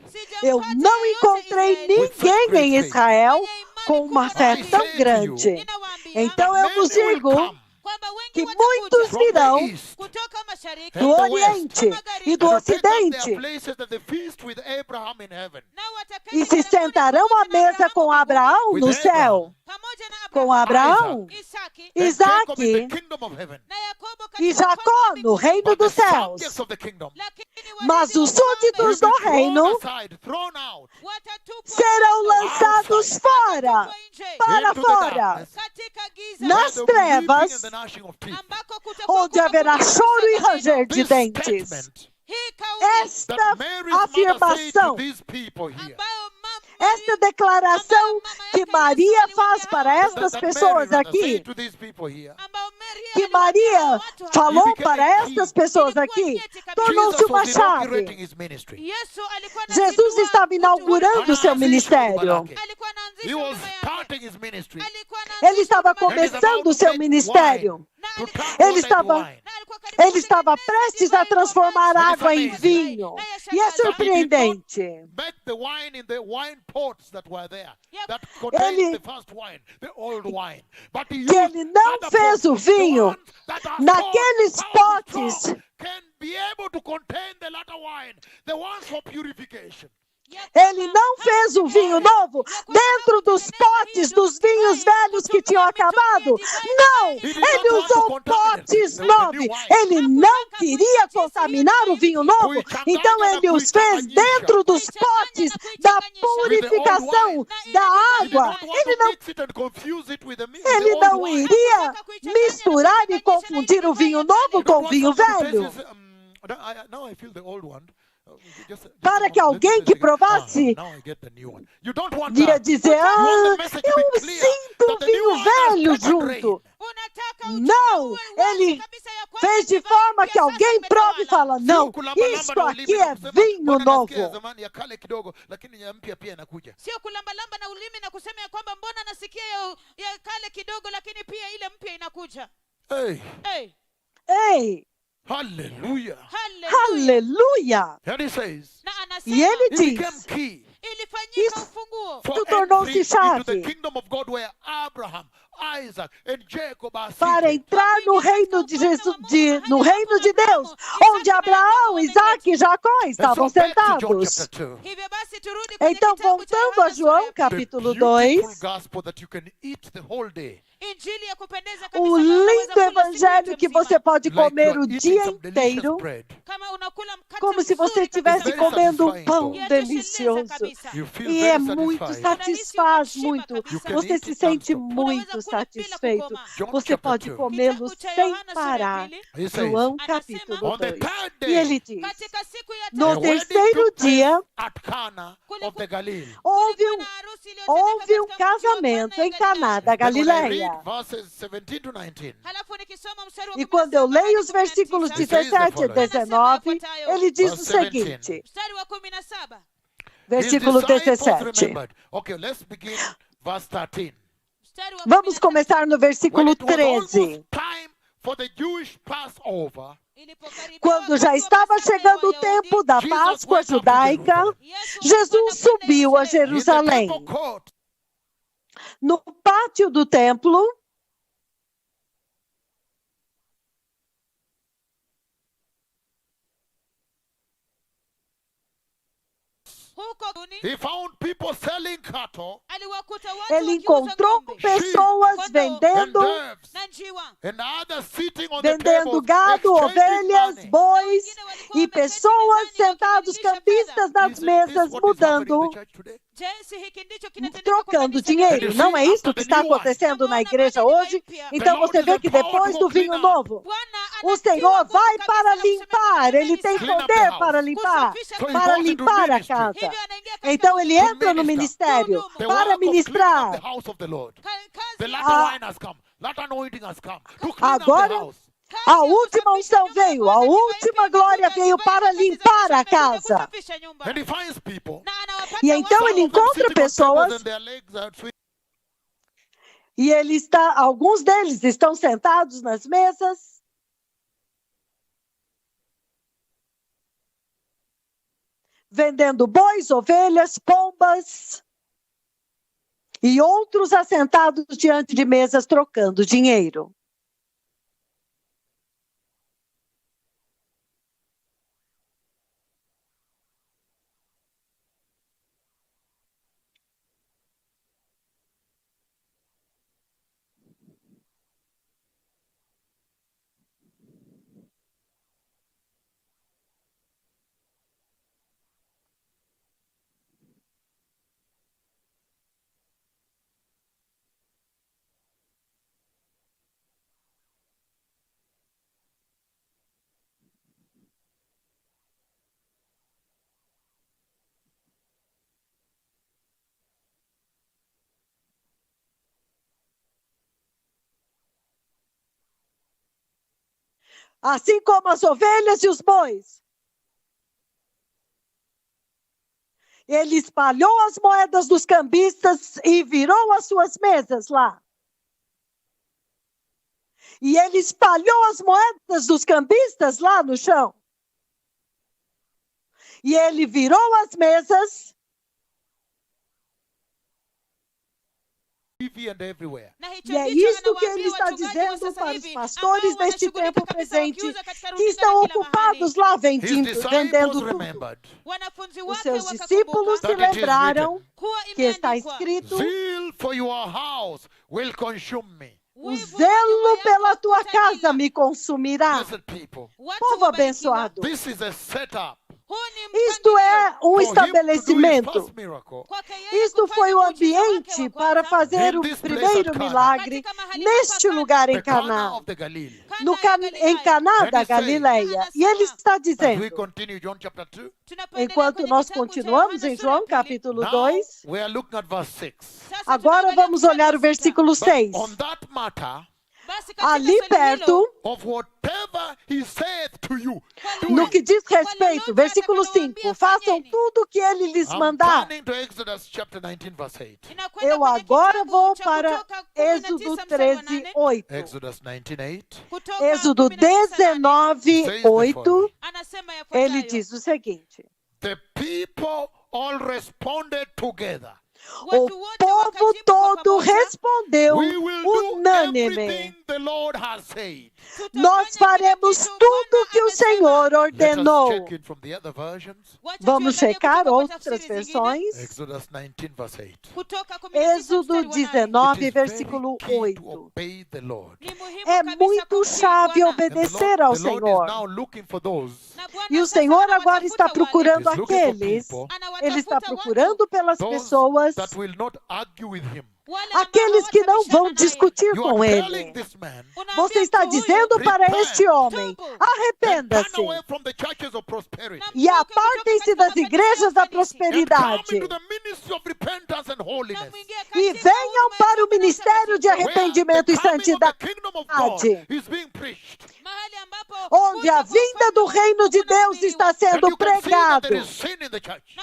Eu Sijampata não yeyote encontrei Israeli ninguém em Israel com uma fé I tão say to grande. ninawaambia Então eu vos Many will digo come kwamba wengi que watakuja muitos from the virão east kutoka mashariki do and the Oriente e do and will take up their Ocidente places at the feast with Abraham in heaven. nao wataketi e se karibuni sentarão pamoja à na mesa Abrahamu com Abraão With no Abraham. céu, pamoja na com Abrahamu, Abraão, Isaki And Jacob in the Isaac kingdom of heaven. na Yakobo e katika Jacó ufalme no wa reino But the dos céus. subjects of the kingdom lakini Mas warithi os wa ufalme súditos will do be thrown reino aside, thrown out watatupwa serão nje, lançados fora, watatupwa nje, para into the fora, darkness, katika giza nas where there will be weeping trevas, and the gnashing of teeth. ambako kutakuwa onde haverá kuna choro e kusaga ranger meno. de This dentes. statement Hii kauli Esta that Mary's mother said to afirmação, these people here, ambayo esta declaração que Maria faz para estas that pessoas Mary rather said aqui, to these people here, ambayo Maria que aliwaambia Maria watu hawa, falou became para a key. estas pessoas aqui, tornou-se Jesus uma was inaugurating chave. his ministry. Yesu alikuwa Jesus anazindua estava inaugurando o seu ministério. alikuwa He anaanzisha was huduma yake. starting his ministry. Alikuwa Ele anaanzisha estava huduma yake. começando o seu ministério. To turn Ele water into estava- wine. Na alikuwa karibu Ele estava kutengeneza prestes a divai transformar kwa maji. água em amazing. vinho. Na E é yashangaza. surpreendente. Make the wine in the wine pots that were there, Yeah. that contained Ele- the first wine, the old wine. But he Que used ele não other fez pots, o vinho the ones that are naqueles strong, powerful, potes. strong, can be able to contain the latter wine, the ones for purification. Ele não fez o vinho novo dentro dos potes dos vinhos velhos que tinham acabado. Não! Ele usou potes novos. Ele não queria contaminar o vinho novo. Então ele os fez dentro dos potes da purificação da He did água. not want Ele to não mix it and confuse it with the Ele old não wine. iria misturar e confundir o vinho novo You com don't o want vinho someone to velho. taste this, now I feel the old one. Para que alguém que provasse now I get the new one. You don't want ia that. dizer, You want the ah, message to be eu clear sinto that um the new vinho wine has velho better grain. junto. Unataka Não, uwe wazi ele kabisa ya kwamba fez de divai forma mpya que sasa alguém imetawala. prove e fala, Sio não, kulamba-lamba isto na ulimi aqui na é kusema, vinho "Mbona nasikia ya novo. zamani ya kale kidogo lakini ya mpya pia inakuja." Sio kulambalamba na ulimi na kusema ya kwamba mbona nasikia ya kale kidogo lakini pia ile mpya inakuja. Hey, Hey, Ei, hallelujah. hallelujah. aleluia! And he says, Na E anasema ele it became diz, key ilifanyika Isso- ufunguo for Tudo tornou-se entry into the chave. kingdom of God where Abraham, Isaac and Jacob are para seated. entrar no reino de Jesus, no reino de Deus, onde Abraão, Isaac e Jacó And estavam so back to John sentados. chapter 2. hivyo basi turudi kwenye Então, kitabu cha voltando a Yohana sura João, ya capítulo The 2, beautiful gospel that you can eat the whole day. Injili ya kupendeza kabisa o ambayo unaweza lindo kula siku evangelho yote que mzima. você pode Like comer you o are eating dia some delicious inteiro, bread. Kama unakula mkate como se você mzuri estivesse kabisa Very comendo um satisfying, pão though. Yatosheleza delicioso. kabisa. You feel E é very muito satisfied. satisfaz muito. Você se sente muito satisfeito. Você pode comê-lo sem parar. João capítulo 2. E ele diz, no terceiro dia, houve um casamento em Caná da Galileia. E quando eu leio os versículos 17 e 19, ele diz o seguinte, versículo 17. Vamos começar no versículo 13. Quando já estava chegando o tempo da Páscoa judaica, Jesus subiu a Jerusalém. No pátio do templo, ele encontrou pessoas vendendo gado, ovelhas, bois e pessoas sentados cambistas nas mesas mudando, trocando dinheiro. Não é isso que está acontecendo na igreja hoje? Então você vê que depois do vinho novo, o Senhor vai para limpar. Ele tem poder para limpar a casa. Então ele entra no ministério para ministrar. Agora, a última unção veio, a última glória veio para limpar a casa. E então ele encontra pessoas e alguns deles estão sentados nas mesas. Vendendo bois, ovelhas, pombas e outros assentados diante de mesas trocando dinheiro. Assim como as ovelhas e os bois. Ele espalhou as moedas dos cambistas e virou as suas mesas lá. E ele espalhou as moedas dos cambistas lá no chão. E ele virou as mesas. E é isso que ele está dizendo para os pastores deste tempo presente, que estão ocupados lá vendendo tudo. Os seus discípulos se lembraram que está escrito: o zelo pela tua casa me consumirá. Povo abençoado. Isto é um estabelecimento. Isto foi o ambiente para fazer o primeiro milagre neste lugar em Caná. Em Caná da Galileia. E ele está dizendo, enquanto nós continuamos em João capítulo 2, agora vamos olhar o versículo 6. Ali perto, no que diz respeito, versículo 5, façam tudo o que ele lhes mandar. Eu agora vou para Êxodo 13, 8. Êxodo 19, 8, ele diz o seguinte: The people all responded together. O povo todo respondeu unânime: nós faremos tudo que o Senhor ordenou. Vamos checar outras versões. Êxodo 19, versículo 8. É muito chave obedecer ao Senhor. E o Senhor agora está procurando He's looking for aqueles, people, Ele está procurando pelas those pessoas, that will not argue with him. aqueles que não vão discutir You com are telling Ele. this man, Você está dizendo para este homem, turn arrependa-se away from the churches of prosperity e apartem-se das igrejas da and come prosperidade into the ministry of repentance and holiness. e venham para o ministério de Where arrependimento the e coming of the santidade, kingdom of God is being preached. onde a vinda do reino de Deus está And sendo you can see that pregado. there is sin in the church.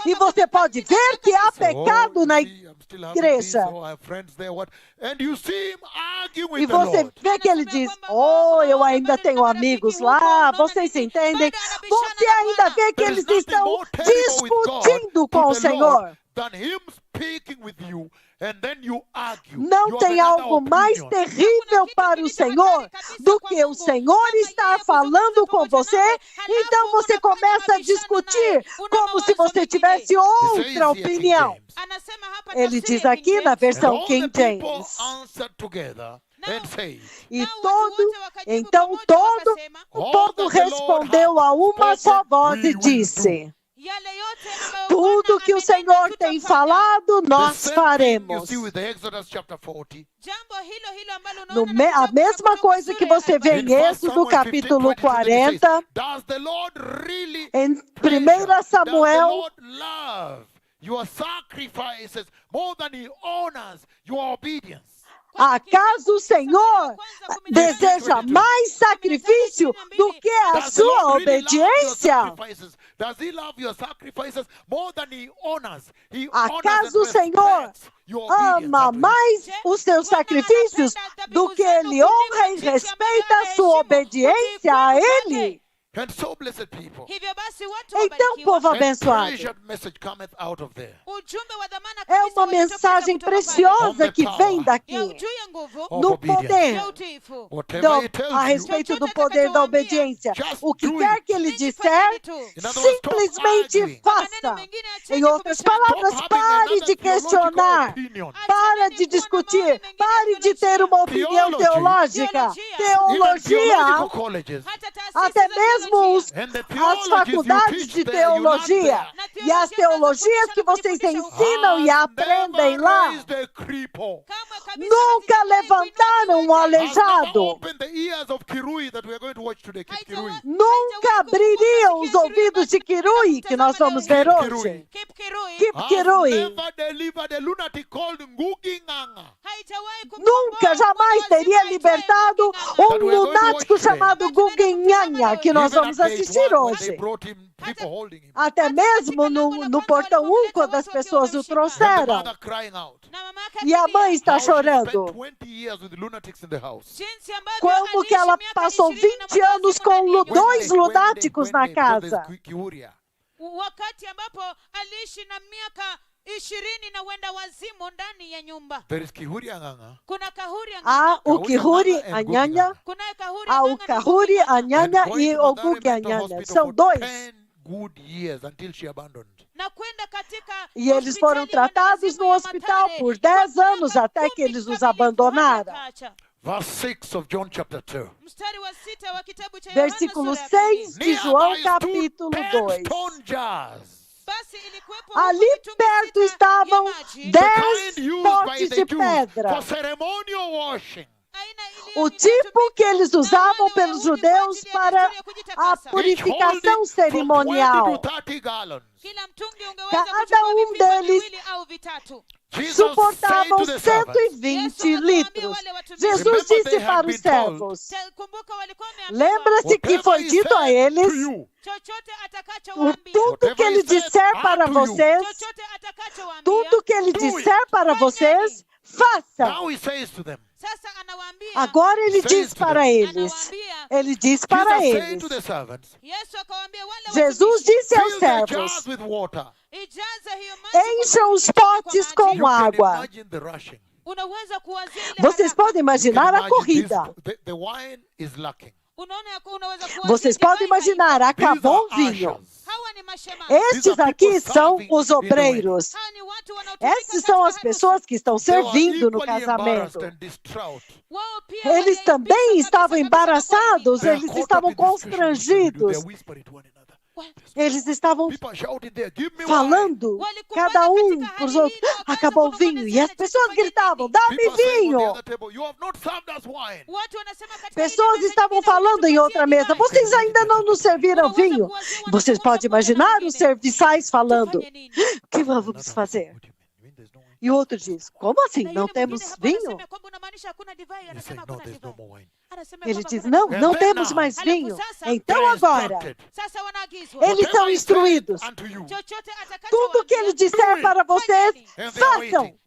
E você pode ver que há pecado na see, I'm still having this, igreja. I have friends there, what? And you see him arguing with E the você Lord. vê que ele diz, oh, eu ainda tenho amigos lá, vocês entendem? Você ainda vê que There is eles nothing estão more terrible with God discutindo com o to the Senhor. Lord than him speaking with you and then you argue. Não You tem have another algo mais opinion. terrível para o Senhor do que o Senhor estar falando com você, então você começa a discutir como se você tivesse He says outra here, King opinião. James, Ele diz aqui na and versão all King the people James. answered together and said, Então todo o povo respondeu a uma só voz e disse, tudo que o Senhor tem falado, the nós same thing you faremos. see with Exodus chapter 40. A mesma coisa que você vê em Êxodo capítulo 40, Does the Lord really em pleasure? 1 Does the Samuel, Lord love your sacrifices more than he honors your obedience? acaso o Senhor deseja mais sacrifício do que a Does the sua Lord really love your obediência? sacrifices? Does he love your sacrifices more than he honors? He honors Acaso o and Senhor respects your obedience ama unto him. mais os seus sacrifícios do que Ele honra e respeita a sua obediência a Ele? And so, blessed people, Então, povo and abençoado, treasured message cometh out of there. é uma mensagem preciosa que vem daqui, no poder, Whatever he tells a you, respeito do poder da obediência. O que quer que Ele disser, simplesmente faça. Em outras palavras, pare de questionar, para de discutir, pare de ter uma opinião teológica. even Teologia, theological colleges, até mesmo and the as theologies you faculdades teach de there, you learn teologia there. e as teologias que vocês ensinam e aprendem Never lá raised a cripple. nunca levantaram um Has never aleijado, opened the ears of Kirui that we are going to watch today. Keep Kirui. nunca abririam os ouvidos de Kirui, que nós vamos ver hoje. Kip Has Kirui never delivered a lunatic called Ngugi Nganga. nunca jamais teria libertado um lunático chamado Guguinhanha, que nós Even vamos at gate assistir one, when they hoje. brought him, people holding him. Até mesmo no portão 1, quando as pessoas o And the trouxeram. mother crying out. E a mãe está How she spent chorando. 20 years with lunatics in the house. Como que ela passou 20 anos com dois lunáticos na casa. wakati ambapo aliishi na miaka 20 na wenda wazimu ndani ya nyumba. There is Kihuri Anganga. Kuna kahuri Há o Kihuri Anhanya, kunaye kahuri há o Kahuri Anhanya And going e to o Mathare Gugi Mental Anhanya. Hospital São for dois. 10 good years until she abandoned. na kwenda katika E eles foram tratados no hospital por 10 anos até que eles os abandonaram. Verse 6 of John chapter 2. Mstari wa 6 wa kitabu cha Versículo Yohana sura ya pili. 6 de João, Nearby stood capítulo 10 2. stone jars. Basi ilikuwepo Ali huko mitungi perto 6 estavam ya maji. The 10 kind used by potes the de Jews pedra. for ceremonial washing. Aina O iliyo tipo que eles usavam pelos judeus para a purificação cerimonial. From 20 to 30 gallons. Kila mtungi ungeweza Cada kuchukua um vipipa deles viwili au vitatu. Jesus said Suportavam to the servants, 120 litros. Jesus disse para os servos, Kumbuka walikuwa wameambiwa lembra-se que whatever foi he dito a said to eles, you, chochote atakachowaambia, tudo que ele disser para vocês, chochote atakachowaambia, tudo que ele Do it. disser para vocês, façam. now he says to them, sasa anawaambia, Agora ele Says diz to para them. eles, anawaambia, ele diz para Jesus said eles, to the servants, Yesu akawaambia wale Jesus watumishi, disse aos fill the jars servos, with water. ijaze hiyo maji encham os potes You com can água. imagine the rushing. unaweza kuwazia ile Vocês haraka. podem You can imaginar a imagine corrida. the wine is lacking. Vocês podem imaginar, acabou o vinho. Estes aqui são os obreiros. Estes são as pessoas que estão servindo no casamento. Eles também estavam embaraçados, eles estavam constrangidos. Eles estavam falando, cada um para os outros, acabou o vinho. E as pessoas gritavam, dá-me vinho. Pessoas estavam falando em outra mesa, vocês ainda não nos serviram vinho. Vocês podem imaginar os serviçais falando, o que vamos fazer? E o outro diz, como assim? Não temos vinho? Ele diz, não temos mais vinho. Então agora, eles são instruídos. Tudo que ele disser para vocês, façam.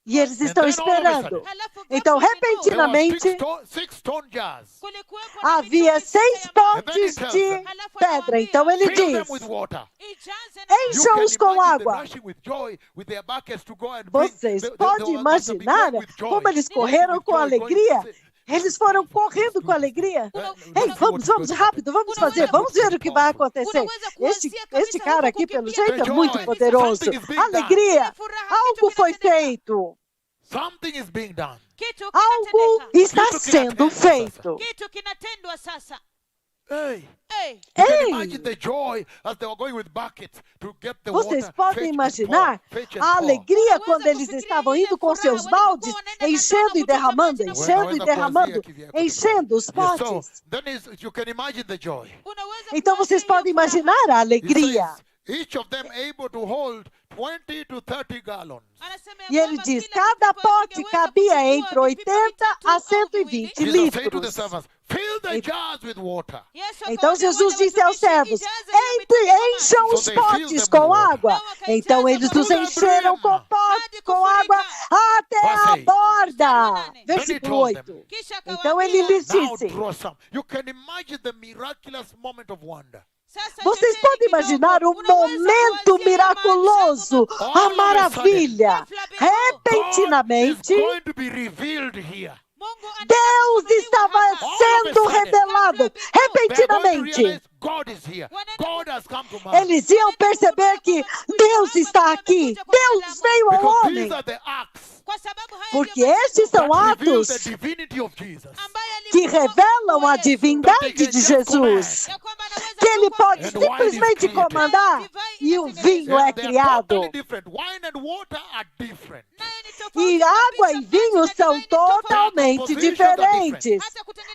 E eles estão esperando. Então, repentinamente, havia 6 potes de pedra. Então ele diz, encham-os com água. Vocês podem imaginar como eles correram com alegria? Eles foram correndo com alegria. Ei, vamos rápido, vamos fazer, vamos ver o que vai acontecer. Este cara aqui, pelo jeito, é muito poderoso. Alegria, algo foi feito. Algo está sendo feito. Vocês podem imaginar a alegria quando eles estavam indo com seus baldes, enchendo e derramando, enchendo os potes. Então vocês podem imaginar a alegria. Each of them able to hold 20 to 30 gallons. E ele diz, cada pote cabia entre 80 a 120 litros. Então Jesus disse aos servos, encham os potes com água. Então eles os encheram com água até a borda. Versículo 8. Então ele lhes disse, vocês podem imaginar um momento miraculoso, a maravilha. Repentinamente, Deus estava sendo revelado. Repentinamente, eles iam perceber que Deus está aqui. Deus veio ao homem. Porque estes são atos que revelam a divindade de Jesus. Que ele pode simplesmente comandar e o vinho é criado. E água e vinho são totalmente diferentes.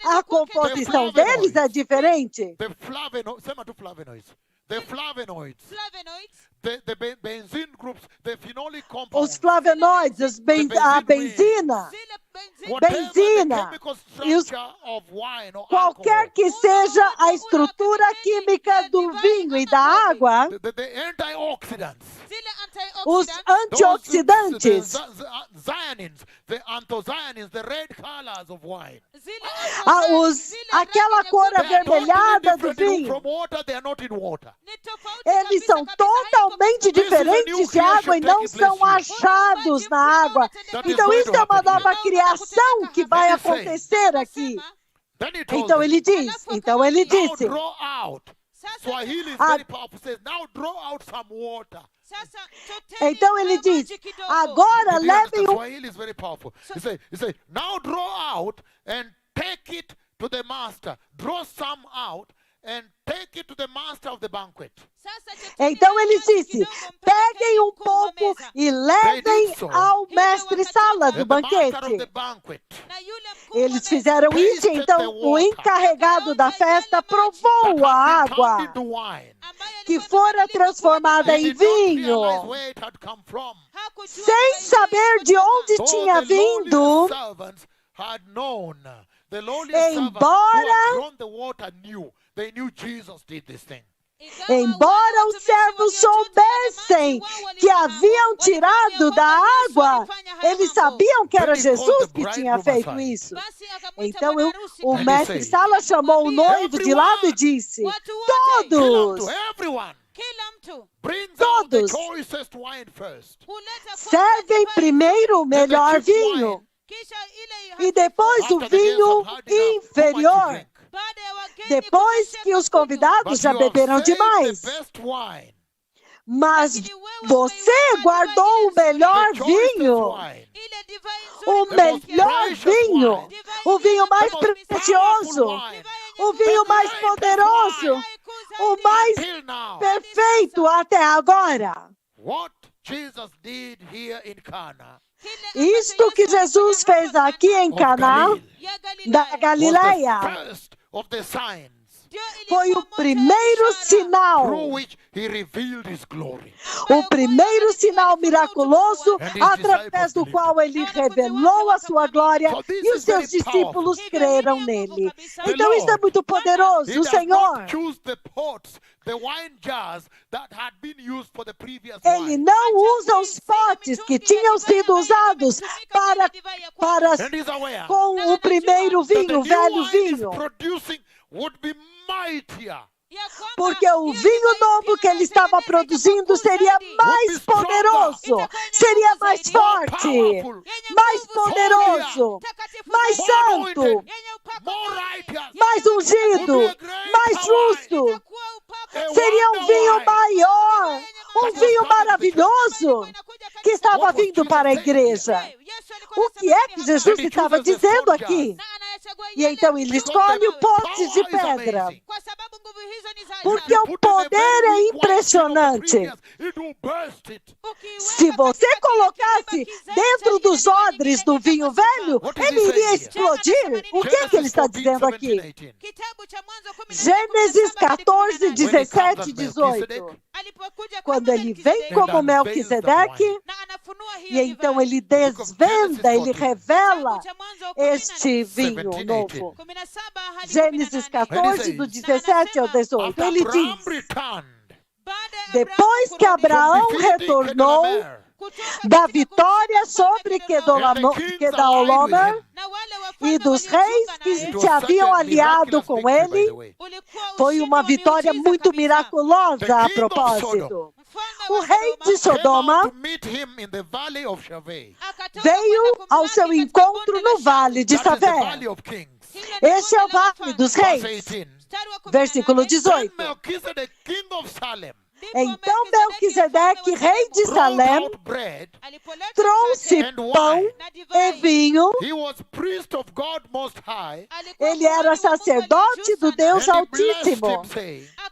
A composição deles é diferente. The flavonoids, the benzene groups, the phenolic compounds. Os flavonoides, a benzina, e qualquer que seja a estrutura química do vinho e da água, os antioxidantes, aquela cor avermelhada do vinho, eles são totalmente diferentes de água e não são achados na água. Então isso é uma nova criação que vai acontecer aqui. Então ele disse, então ele diz, agora levem now draw out and take it to the master. Draw some out and take it to the master of the banquet. Então ele disse, peguem um pouco e levem ao mestre-sala do banquete. Eles fizeram isso, então o encarregado da festa provou a água que fora transformada em vinho, sem saber de onde tinha vindo, embora os servos soubessem que haviam tirado da água, eles sabiam que era Jesus que tinha feito isso. Então o mestre-sala chamou o noivo de lado e disse, todos, servem primeiro o melhor vinho e depois o vinho inferior. Depois que os convidados já beberam demais. Mas você guardou o melhor vinho. O melhor vinho. O vinho mais precioso. O vinho mais poderoso. O mais perfeito até agora. Isto que Jesus fez aqui em Caná, da Galileia, foi o primeiro sinal. O primeiro sinal miraculoso através do qual ele revelou a sua glória e os seus discípulos creram nele. Então isso é muito poderoso. O Senhor, ele não usa os potes que tinham sido usados com o primeiro vinho, o velho vinho. Porque o vinho novo que ele estava produzindo seria mais poderoso, seria mais forte, mais poderoso, mais santo, mais ungido, mais justo. Seria um vinho maior, um vinho maravilhoso que estava vindo para a igreja. O que é que Jesus estava dizendo aqui? E então ele escolhe potes de pedra. Porque o poder é impressionante. Se você colocasse dentro dos odres do vinho velho, ele iria explodir. O que é que ele está dizendo aqui? Gênesis 14, 17 e 18. Quando ele vem como Melquisedeque, e então ele desvenda, ele revela este vinho novo. Gênesis 14, do 17 ao 18. Ele diz: depois que Abraão retornou da vitória sobre Quedorlaomer e dos reis que se haviam aliado com ele, foi uma vitória muito miraculosa a propósito. O rei de Sodoma veio ao seu encontro no vale de Savé. Este é o vale dos reis. Versículo 18. Então Melquisedeque, rei de Salém, trouxe pão e vinho. Ele era sacerdote do Deus Altíssimo.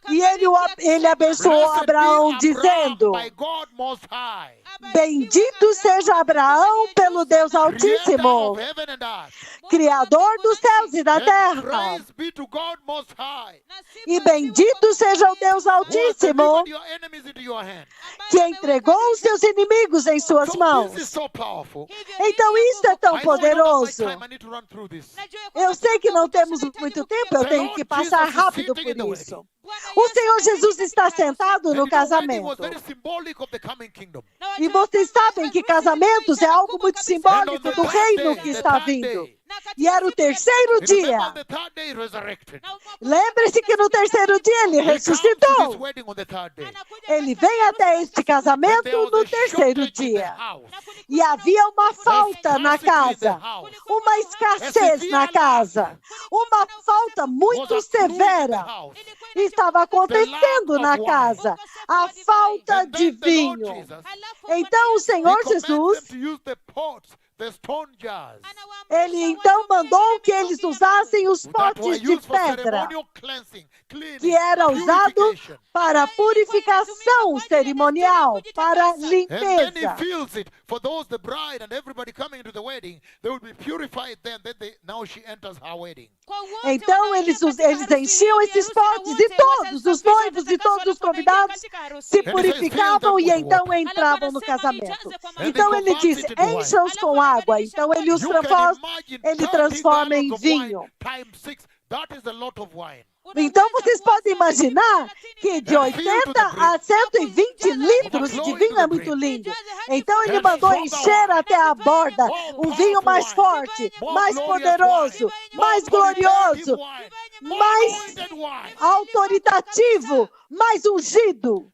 E ele abençoou Abraão, dizendo: bendito seja Abraão pelo Deus Altíssimo, Criador dos céus e da terra. E bendito seja o Deus Altíssimo, que entregou os seus inimigos em suas mãos. Então isso é tão poderoso. Eu sei que não temos muito tempo, eu tenho que passar rápido por isso. O Senhor Jesus está sentado no casamento. E vocês sabem que casamentos é algo muito simbólico do reino que está vindo. E era o terceiro dia. Lembre-se que no terceiro dia ele ressuscitou. Ele vem até este casamento no terceiro dia. E havia uma falta na casa, uma escassez na casa, uma falta muito severa estava acontecendo na casa, a falta de vinho. Então o Senhor Jesus, ele então mandou que eles usassem os potes de pedra, que era usado para purificação cerimonial, para limpeza. Então eles enchiam esses potes e todos os noivos e todos os convidados se purificavam e então entravam no casamento. Então ele disse: encha-os com água. Então ele os transforma em vinho. Então vocês podem imaginar que de 80 a 120 litros de vinho é muito lindo. Então ele mandou encher até a borda um vinho mais forte, mais poderoso, mais glorioso, mais autoritativo, mais ungido.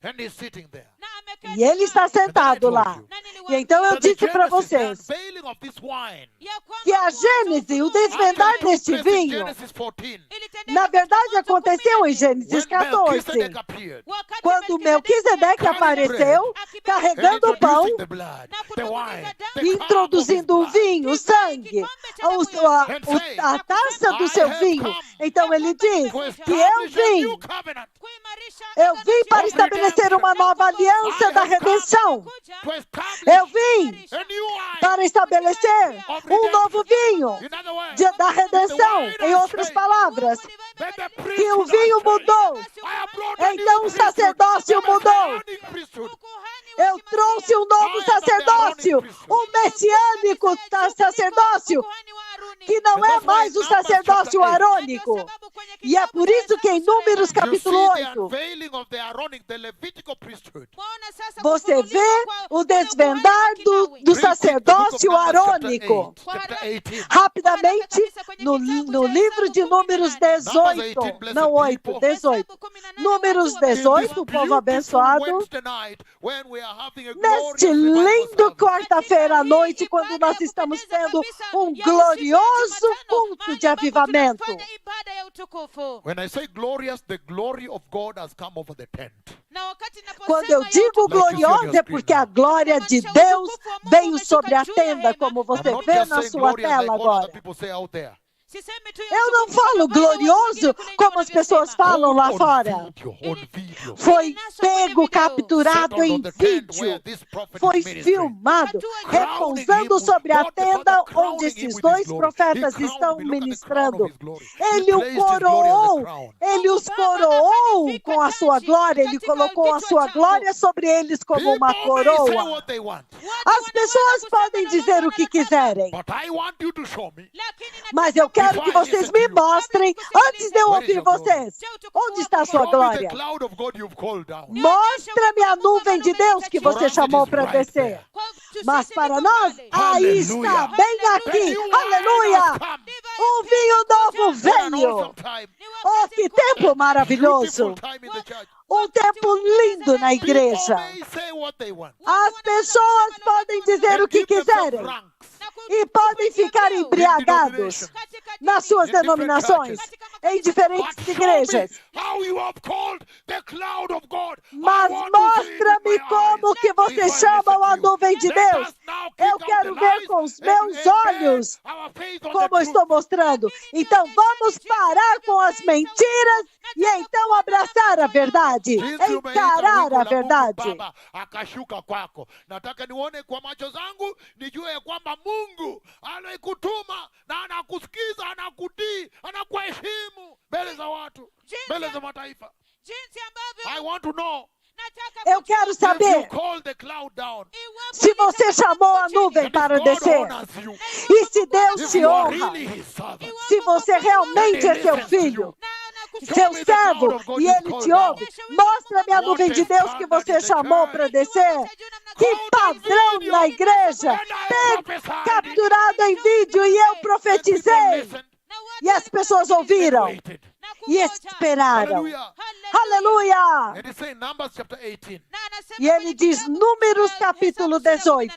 E ele está sentado lá. E então eu that the disse para Genesis, the vocês unveiling of this wine, que a Gênese, o desvendar actually took deste place in vinho, Genesis 14, na verdade aconteceu em Gênesis when 14, Melchizedek appeared, quando Melquisedeque apareceu and carregando o pão, introducing the blood, the wine, the introduzindo o vinho, o sangue, a taça do seu vinho. Então ele diz que eu vim para estabelecer uma nova aliança da redenção. Eu vim para estabelecer um novo vinho da redenção. Em outras palavras, que o vinho mudou, então o sacerdócio mudou. Eu trouxe um novo sacerdócio, um messiânico sacerdócio, que não é mais o sacerdócio arônico. E é por isso que em Números capítulo 8, você vê o desvendar do sacerdócio arônico. Rapidamente, no livro de Números 18, não 8, 18. Números 18, o povo abençoado. Neste lindo quarta-feira à noite, quando nós estamos tendo um glorioso culto de avivamento. When I say glorious, the glory of God has come over the tent. Quando eu digo gloriosa, é porque a glória de Deus veio sobre a tenda, como você vê na sua tela agora. Eu não falo glorioso como as pessoas falam lá fora. Foi pego, capturado em vídeo. Foi filmado, repousando sobre a tenda onde esses dois profetas estão ministrando. Ele os coroou com a sua glória. Ele colocou a sua glória sobre eles como uma coroa. As pessoas podem dizer o que quiserem, mas eu quero que vocês me mostrem, antes de eu ouvir vocês, onde está a sua glória. Mostra-me a nuvem de Deus que você chamou para descer. Mas para nós, aí está, bem aqui. Aleluia! Um vinho novo veio. Oh, que tempo maravilhoso! Um tempo lindo na igreja. As pessoas podem dizer o que quiserem e podem ficar embriagados nas suas denominações, em diferentes igrejas. Mas mostra-me como que você chama a nuvem de Deus. Eu quero ver com os meus olhos como eu estou mostrando. Então vamos parar com as mentiras e então abraçar a verdade, encarar a verdade. Nataka nione kwa macho zangu, nijue ya kwamba Mungu anakutuma na anakusikiza, anakutii, anakuheshimu mbele za watu, mbele za mataifa. I want to know. Eu quero saber se você chamou a nuvem para descer e se Deus te honra, se você realmente é seu filho, seu servo, e ele te ouve. Mostra-me a nuvem de Deus que você chamou para descer. Que padrão na igreja, capturado em vídeo, e eu profetizei. E as pessoas ouviram e esperaram. Aleluia! E ele diz, Números capítulo 18.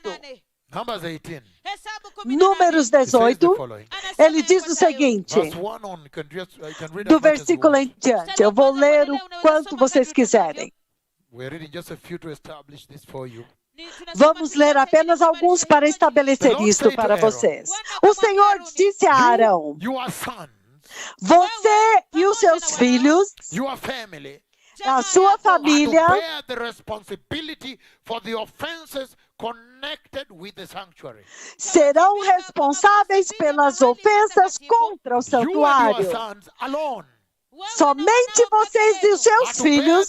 Números 18, ele diz o seguinte, do versículo em diante. Eu vou ler o quanto vocês quiserem. Vamos ler apenas alguns para estabelecer isto para vocês. O Senhor disse a Arão, você e os seus filhos, a sua família, serão responsáveis pelas ofensas contra o santuário. Somente vocês e os seus filhos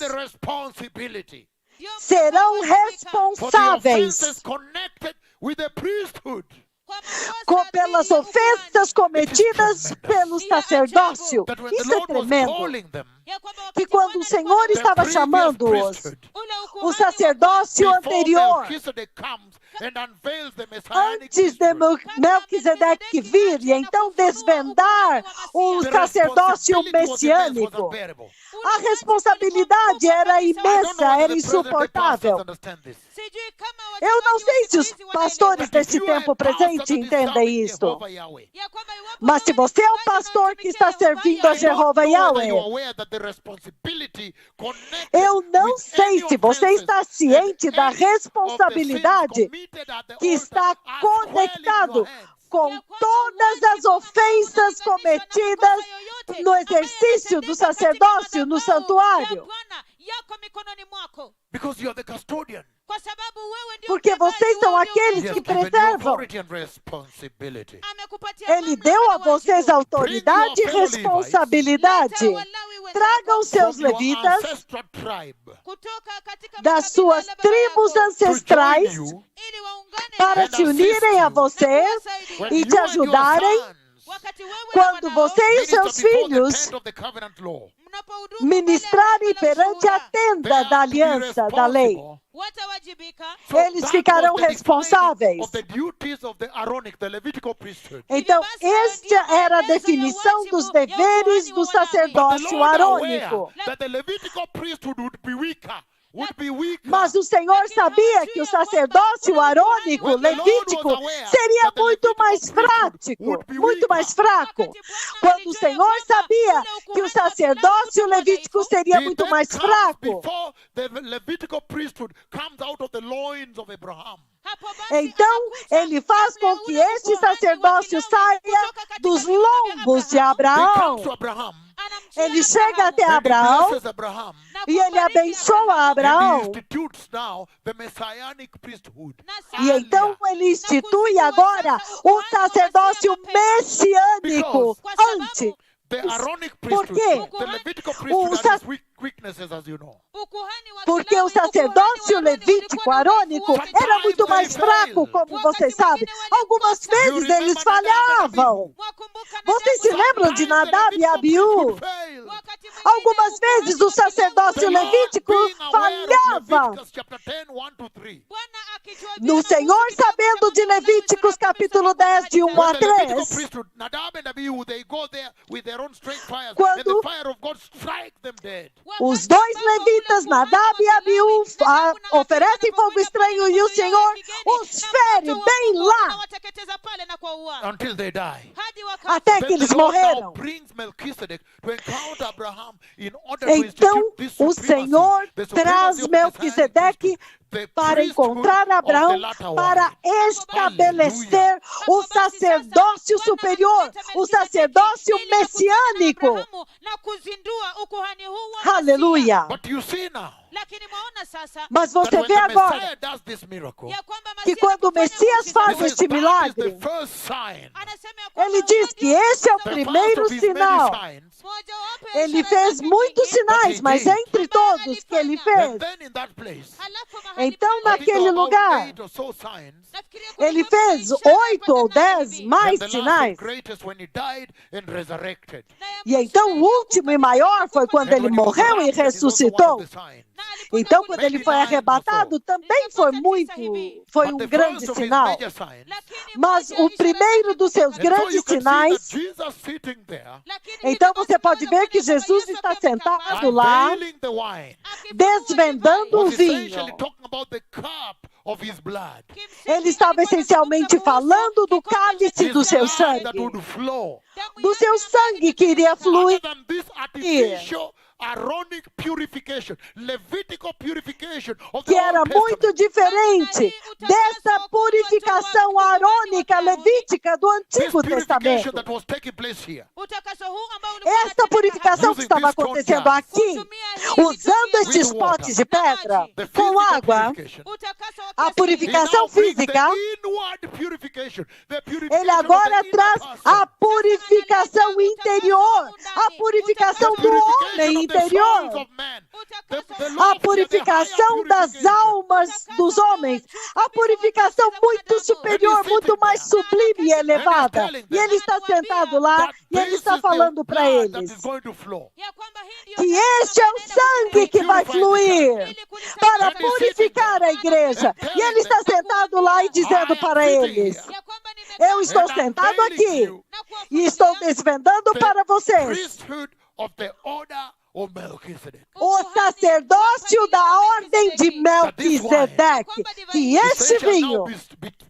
serão responsáveis pelas ofensas cometidas pelo sacerdócio. Isso é tremendo. Que quando o Senhor estava chamando-os, o sacerdócio anterior, antes de Melquisedeque vir e então desvendar o sacerdócio messiânico, a responsabilidade era imensa, era insuportável. Sijui kama Eu não wachungaji sei se wa os siku hizi wanaelewa pastores But if desse you are a tempo pastor presente that is entendem serving isso. Jehovah Yahweh, ya kwamba iwapo Mas se wewe você é um mchungaji pastor que unamtumikia está Yehova servindo a Yahweh, I don't Jehovah know whether you are Yahweh, aware that the responsibility connected eu não with sei any se você offenses está and ciente da any of the sins responsabilidade committed at the que altar está are swelling your conectado hands. com todas as ofensas cometidas no exercício do sacerdócio no santuário. yako mikononi mwako, Because you are the custodian. kwa sababu wewe ndio Porque mbebaji vocês são wa aqueles He has que given you preservam. authority and responsibility. amekupatia Ele mamlaka deu na a vocês wajibu. autoridade e responsabilidade. Leta Walawi wenzako Tragam seus From your levitas ancestral tribe kutoka katika das makabila suas ya baba tribos yako, to join ancestrais you ili waungane para na se unirem a você kuwasaidia. when e you te and your ajudarem sons Wakati wewe na quando wanao você e os minister seus before the filhos tent of the covenant law. mnapohudumu ministrarem mbele ya perante a ushuhuda, They tenda are da to be aliança, da lei. responsible. watawajibika. So Eles that ficarão was the defining responsáveis. of the duties of the Aaronic, the Levitical priesthood. Então, esta era a definição dos deveres do But the sacerdócio Lord arônico. aware that the Levitical priesthood would be weaker. Mas o Senhor sabia que o sacerdócio arônico, levítico, seria muito mais prático, muito mais fraco. Quando o Senhor sabia que o sacerdócio levítico seria He muito then mais comes fraco, before the Levitical priesthood comes out of the loins of Abraham. Hapo basi então ele faz com que este sacerdócio saia dos lombos de He Abraão. comes to Abraham Ele chega até and he Abraão blesses Abraham. e ele abençoa And he Abraão. institutes now the messianic priesthood. E então ele institui agora o sacerdócio messiânico antes. The Aaronic Por priesthood, quê? the Levitical priesthood O has its weaknesses, as you know. Porque o sacerdócio levítico arônico era muito mais fraco, como vocês sabem. Algumas vezes eles falhavam. Vocês se lembram de Nadab e Abiú? Algumas vezes o sacerdócio levítico falhava. No Senhor, sabendo de Levíticos capítulo 10, de 1 a 3, quando os dois levitas, Nadab e Abiú, oferecem fogo estranho e o Senhor os fere bem lá, Until they die. até que eles morreram. Então, o Senhor traz Melquisedeque para encontrar Abraão, para estabelecer o sacerdócio superior, o sacerdócio messiânico. Aleluia! But you see now Mas that você when vê the agora Messiah does this miracle, que quando o Messias faz this is, este that is milagre, the first sign. ele diz que esse é o The first primeiro of his many sinal. signs. Ele fez muitos sinais, mas entre todos que ele And fez, then in that place, então I think naquele about lugar, 8 or so signs. ele fez 8 ou 10 mais And the last sinais. and greatest when he died and resurrected. E então o último e maior foi quando And ele when he was morreu e raptured, it was also one ressuscitou. of the signs. Então quando ele foi arrebatado, também foi But um the grande first of his sinal. major signs, Mas o primeiro dos seus and so you grandes can see sinais, that Jesus sitting there, então você pode ver que Jesus está sentado lá, unveiling the wine, desvendando o was vinho. essentially talking about the cup of his blood. Ele estava essencialmente falando do cálice do His seu blood that sangue, would flow. do seu sangue que iria fluir. Other than this artificial Aaronic purification, Levitical purification of the Que era Old muito Testament. diferente dessa purificação arônica levítica do This Antigo purification Testamento. that was taking place here. Esta purificação que estava acontecendo aqui, usando estes potes de pedra The com physical água, purification. a He purificação now brings física, the inward purification, the purification ele agora of the inner traz person. a purificação interior, a purificação do homem interior, a purificação das almas dos homens, a purificação muito superior, muito mais sublime e elevada. E ele está sentado lá e ele está falando para eles que este é o sangue que vai fluir para purificar a igreja. E ele está sentado lá e dizendo para eles: eu estou sentado aqui e estou desvendando para vocês priesthood of the order of Melchizedek. o sacerdócio da ordem de Melquisedeque, que He este says, shall now vinho,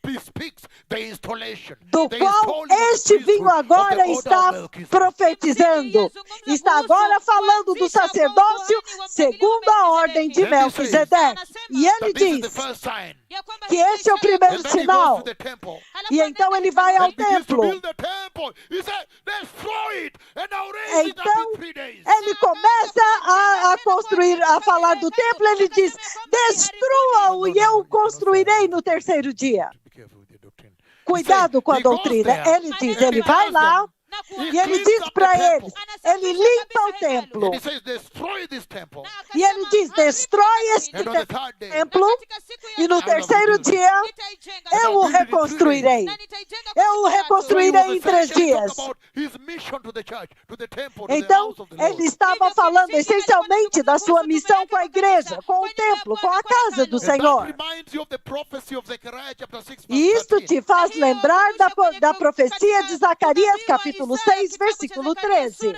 bespeaks the installation, do the qual installing of the este vinho priesthood of the agora order está of Melchizedek. profetizando, está agora falando do sacerdócio segundo a ordem de Melquisedeque. E ele That this is the diz first sign. que este é o And primeiro then he goes sinal. to the temple E então ele vai ao and begins to templo. build the temple. He said, destroy it and I'll raise it up Então, in 3 days. ele começa a construir, a falar do templo. Ele diz: destrua-o e eu o construirei no terceiro dia. Be careful with your doctrine. Cuidado com a He goes doutrina. there Ele diz: and ele he vai tells lá them, e ele diz para eles: ele limpa o templo. and he says, destroy this temple. E ele diz: destrói este And on the third day, templo e no terceiro dia eu o reconstruirei. Eu o reconstruirei em 3 dias. Então, ele estava falando essencialmente da sua missão com a igreja, com o templo, com a casa do Senhor. E isto te faz lembrar da profecia de Zacarias, capítulo 6, versículo 13.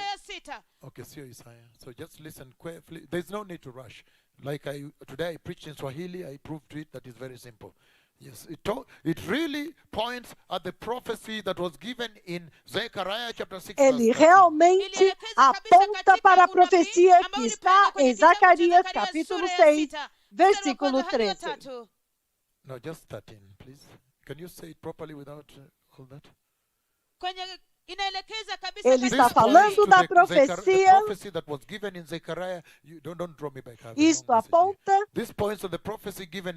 Okay, see Isaiah. So just listen carefully. There's no need to rush. Like today I preached in Swahili, I proved to it that is very simple. Yes, it really points at the prophecy that was given in Zechariah chapter 6. Ele realmente aponta para a profecia que está em Zacarias, capítulo 6, versículo 13. No, just 13, please. Can you say it properly without all that? Ele está falando da profecia.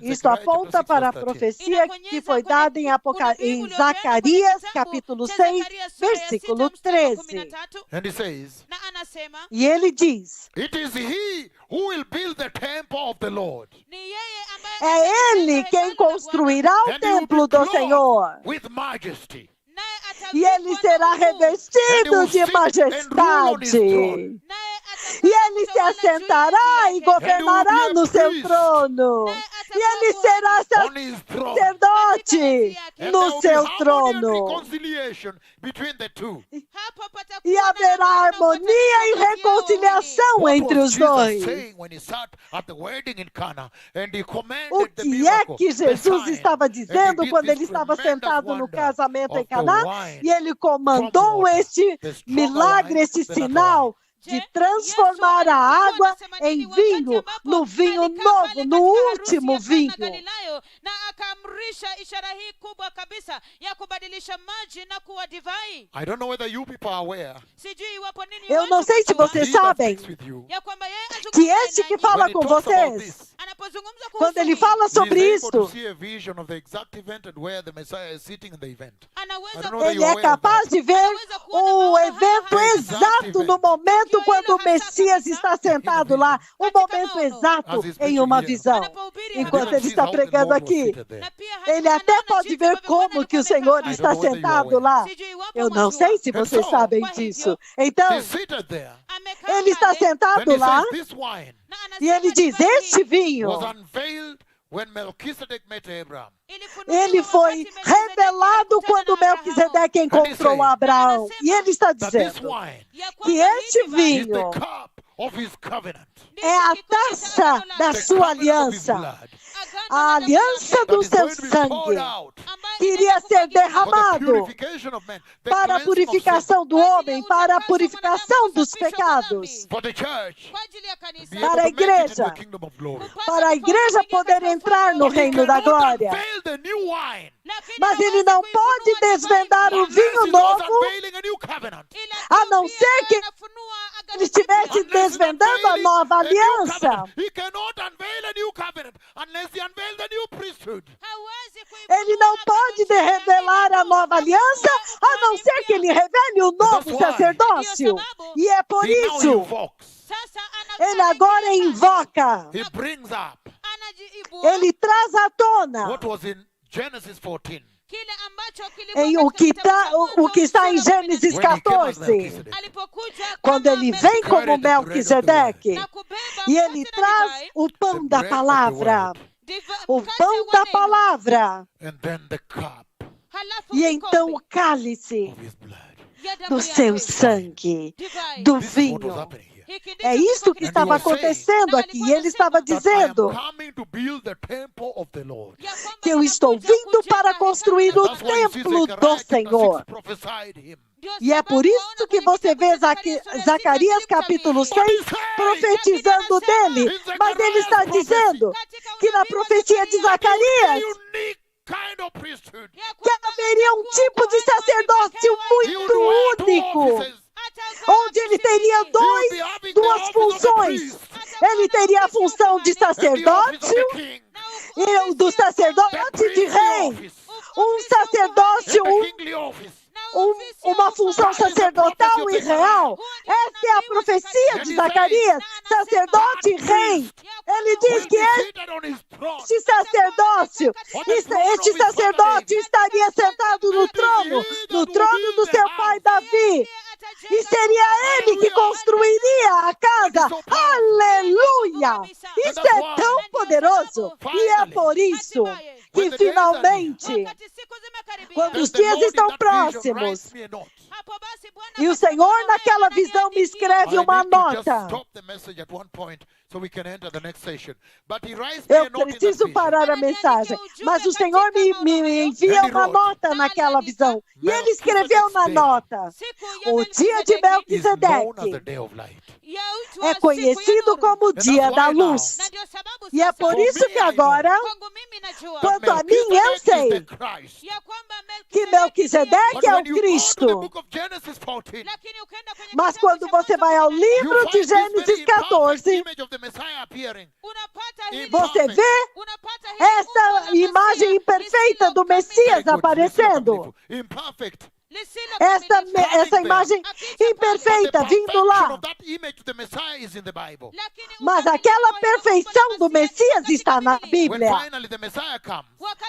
Isto aponta para a profecia que foi dada em Zacarias, capítulo 6, versículo 13. And he says, E ele diz: it is he who will build the temple of the Lord. é ele quem construirá o And he will templo be do Senhor. clothed with majesty. E ele será revestido de majestade. E ele se assentará e governará no seu trono. E ele será On his throne. sacerdote And no there seu will be harmony and trono. reconciliation between the two. E haverá harmonia e reconciliação What entre was os Jesus dois. saying when he sat at the wedding in Cana and he O commanded the que é miracle, que the Jesus sign, estava and he dizendo did quando this ele estava tremendous sentado no wonder casamento em of the Caná? wine E ele from comandou water, este the stronger milagre, wine este than other sinal de transformar a água em vinho, no vinho novo, no último vinho. Na akaamrisha ishara hii kubwa kabisa ya kubadilisha maji na kuwa divai. I don't know whether you people are aware Sijui iwapo nini Eu não sei se that vocês he that sabem speaks with you, ya kwamba yeye que azungumza este que nanyi, fala when he com talks about vocês, this, anapozungumza kuhusu quando ele hii, fala he is sobre able to isto, see a vision of the exact event and where the Messiah is sitting in the event. I anaweza don't know whether ele you're é aware of capaz that. de ver o evento exato no momento quando o Messias está sentado lá, o momento exato em uma visão. Enquanto ele está pregando aqui, na pia ele até pode ver como que o Senhor está sentado lá. Eu não sei se vocês sabem disso. Então, He's seated there. ele está And sentado he lá says this wine e ele diz: este vinho, was unveiled when Melchizedek met Abraham. ele foi revelado quando Melquisedeque encontrou Abraão. E ele está That this dizendo wine que este is vinho the cup of his covenant. é a taça da The sua covenant of his aliança, blood. a aliança That do is seu going to be poured sangue, out que iria ser for the derramado purification of men, the para a cleansing of sin, purificação do homem, para a purificação dos pecados, for the church kwa ajili ya to be kanisa, able Para a to make it in igreja. the kingdom of glory. para a igreja poder entrar no But he reino da cannot glória. unveil the new wine Mas ele não pode desvendar o unless vinho he was novo, unveiling a new covenant. a não ser que ele estivesse desvendando a nova aliança. He cannot unveil a new covenant unless he unveils the new priesthood. Ele não pode revelar a nova aliança, a não ser que ele revele o novo sacerdócio. E é por He now isso, invokes, ele agora invoca, he brings up ele traz à tona what was in Genesis 14. em o que está em Gênesis When he came as 14, Melchizedek. quando ele vem como Melquisedeque, e ele traz o pão da palavra, o pão da palavra, And then the cup e então o cálice of his blood. do seu sangue, do This is what was vinho. happening here. É isso que estava acontecendo aqui. Ele estava dizendo que eu estou vindo para construir o templo do Senhor. E é por isso que você vê Zacarias capítulo 6 profetizando dele. Mas ele está dizendo que na profecia de Zacarias que haveria um tipo de sacerdócio muito único, onde ele teria duas funções. Ele teria a função de sacerdócio e do sacerdote de rei. Um sacerdócio, uma função sacerdotal e real. Essa é a profecia de Zacarias, sacerdote e rei. Ele diz que este sacerdote estaria sentado no trono do seu pai Davi. E seria ele que construiria a casa. Aleluia! Isso é tão poderoso. E é por isso que finalmente, quando os dias estão próximos, e o Senhor naquela visão me escreve uma nota. Eu preciso parar a mensagem, mas o Senhor me envia uma nota naquela visão. E ele escreveu na nota: o dia de Melquisedeque é conhecido como o dia da luz. E é por isso que agora, quanto a mim, eu sei que Melquisedeque é o Cristo. Mas quando você vai ao livro de Gênesis 14, você vê essa imagem imperfeita do Messias aparecendo. Essa imagem imperfeita vindo lá. Mas aquela perfeição do Messias está na Bíblia.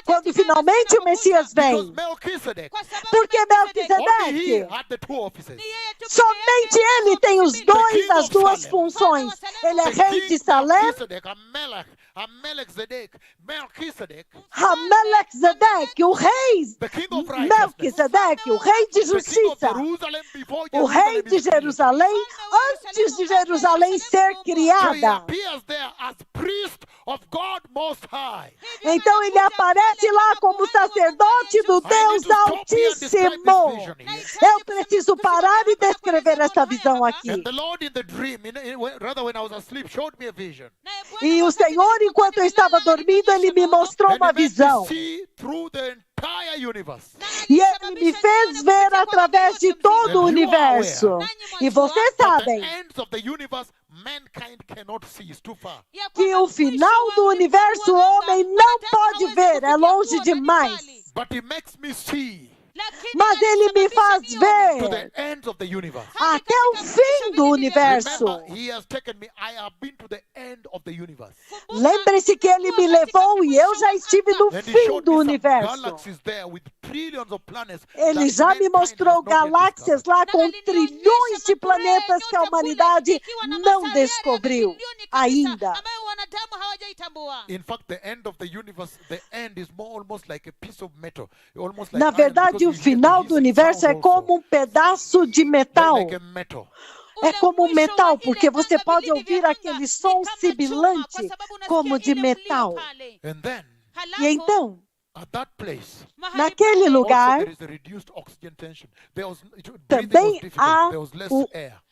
Quando finalmente o Messias vem. Porque Melquisedeque, somente ele tem as duas funções. Ele é rei de Salém. Melquisedeque, o rei Melquisedeque, o rei de justiça, o rei de Jerusalém, antes de Jerusalém ser criada. Então ele aparece lá como sacerdote do Deus Altíssimo. Eu preciso parar e descrever essa visão aqui. E o Senhor, enquanto eu estava dormindo, ele me mostrou uma visão. E ele me fez ver através de todo o universo. E vocês sabem que o final do universo o homem não pode ver, é longe demais. Mas ele me faz ver até o fim do universo. Lembre-se que ele me levou e eu já estive no fim do universo. Ele já me mostrou galáxias lá com trilhões de planetas que a humanidade não descobriu ainda. Na verdade, o final do universo é como um pedaço de metal. É como um metal, porque você pode ouvir aquele som sibilante como de metal. E então, naquele lugar, também há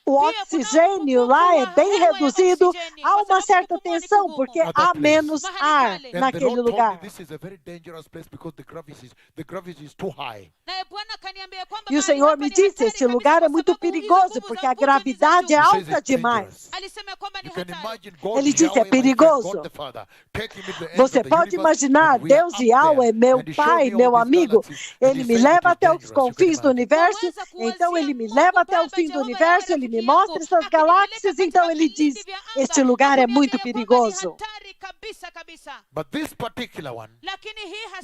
o oxigênio lá é bem reduzido, há uma certa tensão, porque há menos ar naquele lugar. E o Senhor me disse, este lugar é muito perigoso, porque a gravidade é alta demais. Ele disse, é perigoso. Você pode imaginar, Deus Yahweh, meu pai, meu amigo, ele me leva até os confins do universo, então ele me leva até o fim do universo, ele me mostra essas galáxias, então ele diz, este lugar é muito perigoso.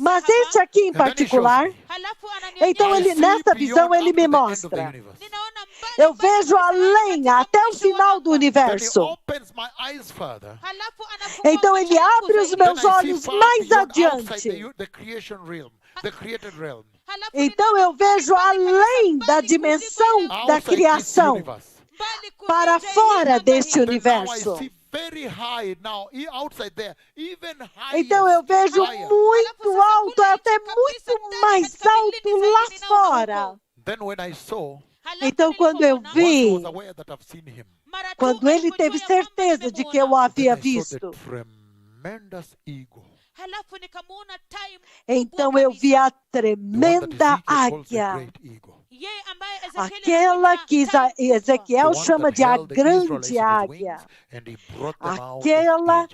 Mas este aqui em particular, então nessa visão ele me mostra. Eu vejo além, até o final do universo. Então ele abre os meus olhos mais adiante. Então eu vejo além da dimensão da criação. para fora deste universo. Então eu vejo muito alto, até muito mais alto lá fora. Então quando eu vi, quando ele teve certeza de que eu o havia visto, então eu vi a tremenda águia, aquela que Ezequiel chama de a grande águia, aquela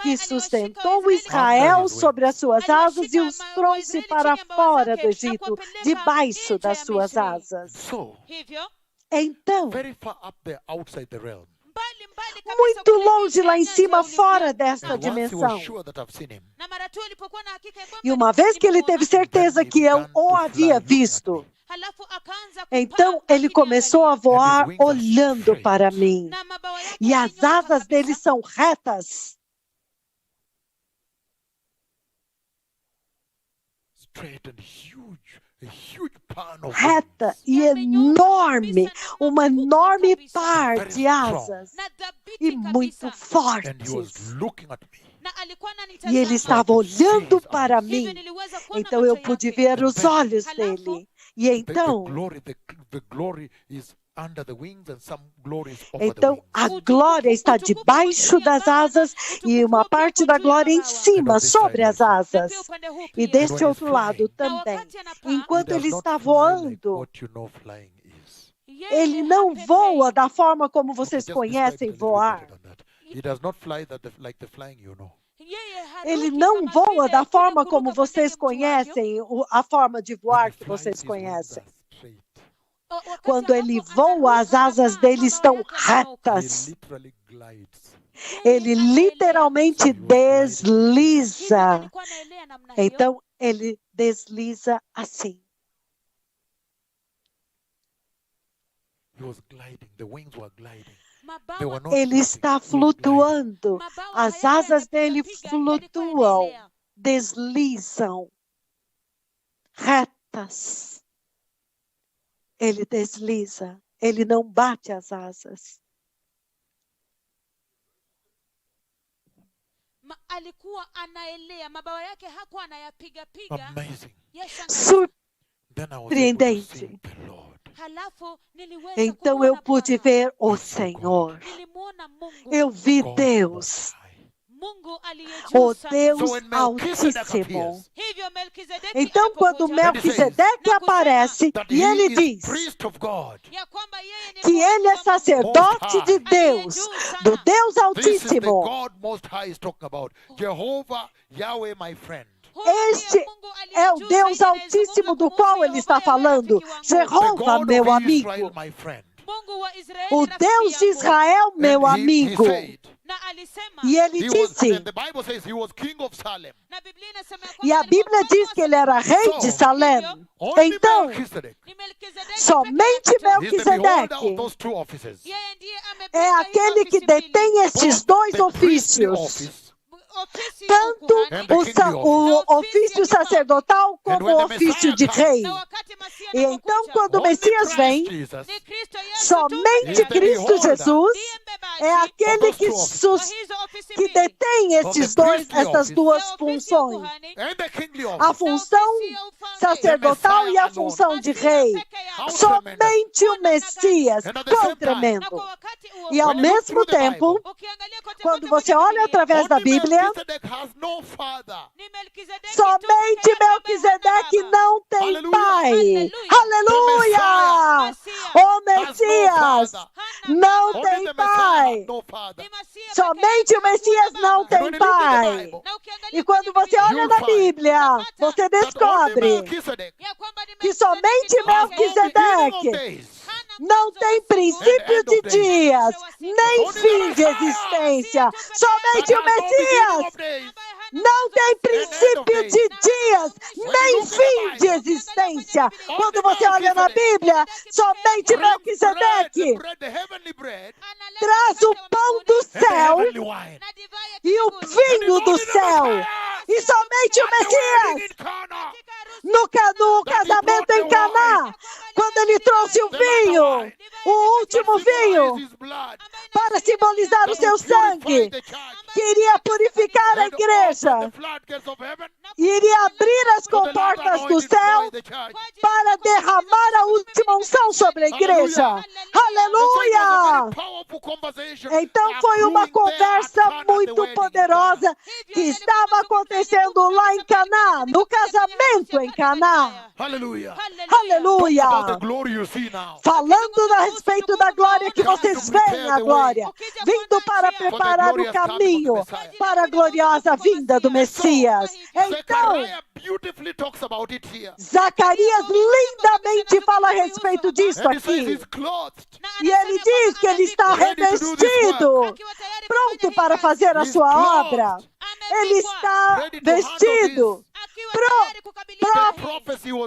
que sustentou Israel sobre as suas asas e os trouxe para fora do Egito, debaixo das suas asas. Então, muito longe lá em cima, fora desta dimensão. E uma vez que ele teve certeza que eu o havia visto, então ele começou a voar olhando para mim. E as asas dele são retas. Reta e enorme, uma enorme par de asas e muito fortes. E ele estava olhando para mim, então eu pude ver os olhos dele. E então a glória está debaixo das asas e uma parte da glória em cima, sobre as asas. E deste outro lado também. Enquanto ele está voando, ele não voa da forma como vocês conhecem voar. Ele não voa da forma como vocês conhecem, a forma de voar que vocês conhecem. Quando ele voa, as asas dele estão retas. Ele literalmente desliza. Então, ele desliza assim. Ele está flutuando. As asas dele flutuam, deslizam, retas. Ele desliza, ele não bate as asas. Surpreendente. Então eu pude ver o Senhor. Eu vi Deus. O Deus Altíssimo. Então, quando Melquisedeque aparece e ele diz que ele é sacerdote de Deus, do Deus Altíssimo, este é o Deus Altíssimo do qual ele está falando, Jeová, meu amigo. O Deus de Israel, meu amigo. E ele disse, e a Bíblia diz que ele era rei de Salém. Então, somente Melquisedeque é aquele que detém estes dois ofícios. Tanto o ofício sacerdotal como o ofício de rei. E então, quando o Messias vem, somente Cristo Jesus é aquele que detém essas duas funções. A função sacerdotal e a função de rei. Somente o Messias. Quão tremendo! E ao mesmo tempo, quando você olha através da Bíblia, somente Melquisedeque não tem pai. Aleluia! O Messias não tem pai. Somente o Messias não tem pai. E quando você olha na Bíblia, você descobre que somente Melquisedeque não tem princípio de dias, nem fim de existência. Somente o Messias não tem princípio de dias, nem fim de existência. Quando você olha na Bíblia, somente Melquisedeque traz o pão do céu e o vinho do céu. E somente o Messias, no casamento em Caná, quando ele trouxe o vinho, o último vinho, para simbolizar o seu sangue, que iria purificar a igreja, iria abrir as comportas do céu para derramar a última unção sobre a igreja. Aleluia! Então foi uma conversa muito poderosa que estava acontecendo lá em Caná, no casamento em Caná. Aleluia. Aleluia! Falando a respeito da glória que vocês veem, a glória, vindo para preparar o caminho para a gloriosa vinda do Messias. Então, Zacarias lindamente fala a respeito disso aqui. E ele diz que ele está revestido, pronto para fazer a sua obra. Ele está vestido,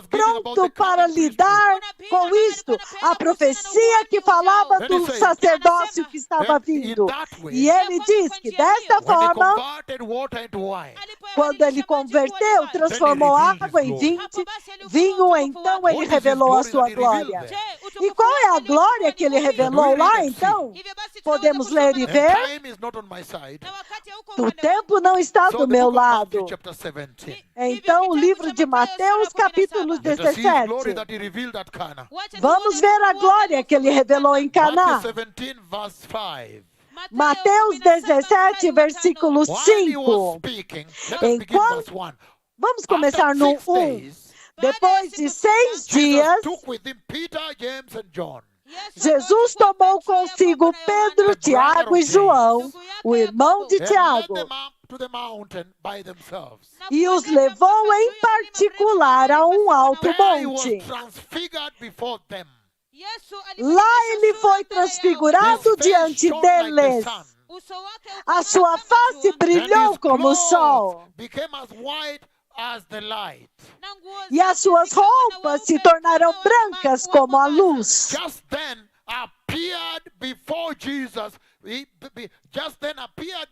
pronto para lidar com isto. A profecia que falava do sacerdócio que estava vindo. E ele diz que desta forma, quando ele converteu, transformou água em vinho, então ele revelou a sua glória. E qual é a glória que ele revelou lá, então? Podemos ler e ver. O tempo não está do meu lado. Então, o livro de Mateus, capítulo 17. Vamos ver a glória que ele revelou em Caná. Mateus 17, versículo 5. Vamos começar no 1. Depois de 6 dias, Jesus tomou consigo Pedro, Tiago e João, o irmão de Tiago, e os levou em particular a um alto monte. Lá ele foi transfigurado diante deles. A sua face brilhou como o sol, e as suas roupas se tornaram brancas como a luz. Just then appeared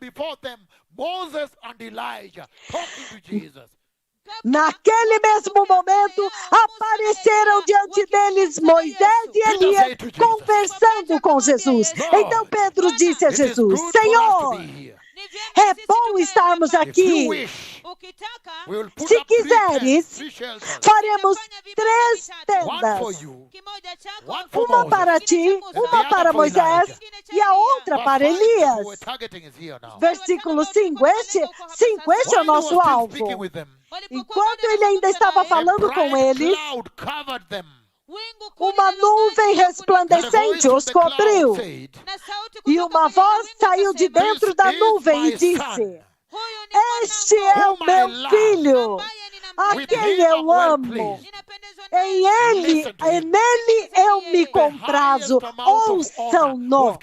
before them Moses and Elijah talking to Jesus. Naquele mesmo momento, apareceram diante deles Moisés e Elias conversando com Jesus. Então Pedro disse a Jesus: Senhor, é bom estarmos aqui. Se quiseres, faremos 3 tendas. Uma para ti, uma para Moisés e a outra para Elias. Versículo 5. Este é o nosso alvo. Enquanto ele ainda estava falando com eles, uma nuvem resplandecente os cobriu. E uma voz saiu de dentro da nuvem e disse: Este é o meu filho, a quem eu amo. Nele eu me comprazo. Ouçam-no.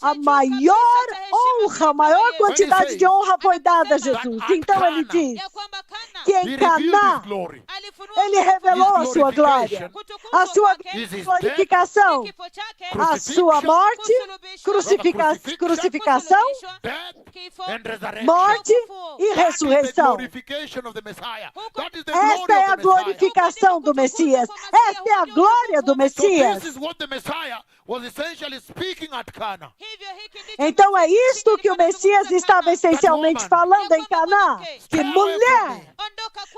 A maior honra, a maior quantidade de honra foi dada a Jesus. Então ele diz que em Caná ele revelou a sua glória, a sua glorificação, a sua morte, crucificação, morte e ressurreição. Esta é a glorificação do Messias. Esta é a glória do Messias. Então é isto que o Messias estava essencialmente falando em Caná. Que mulher,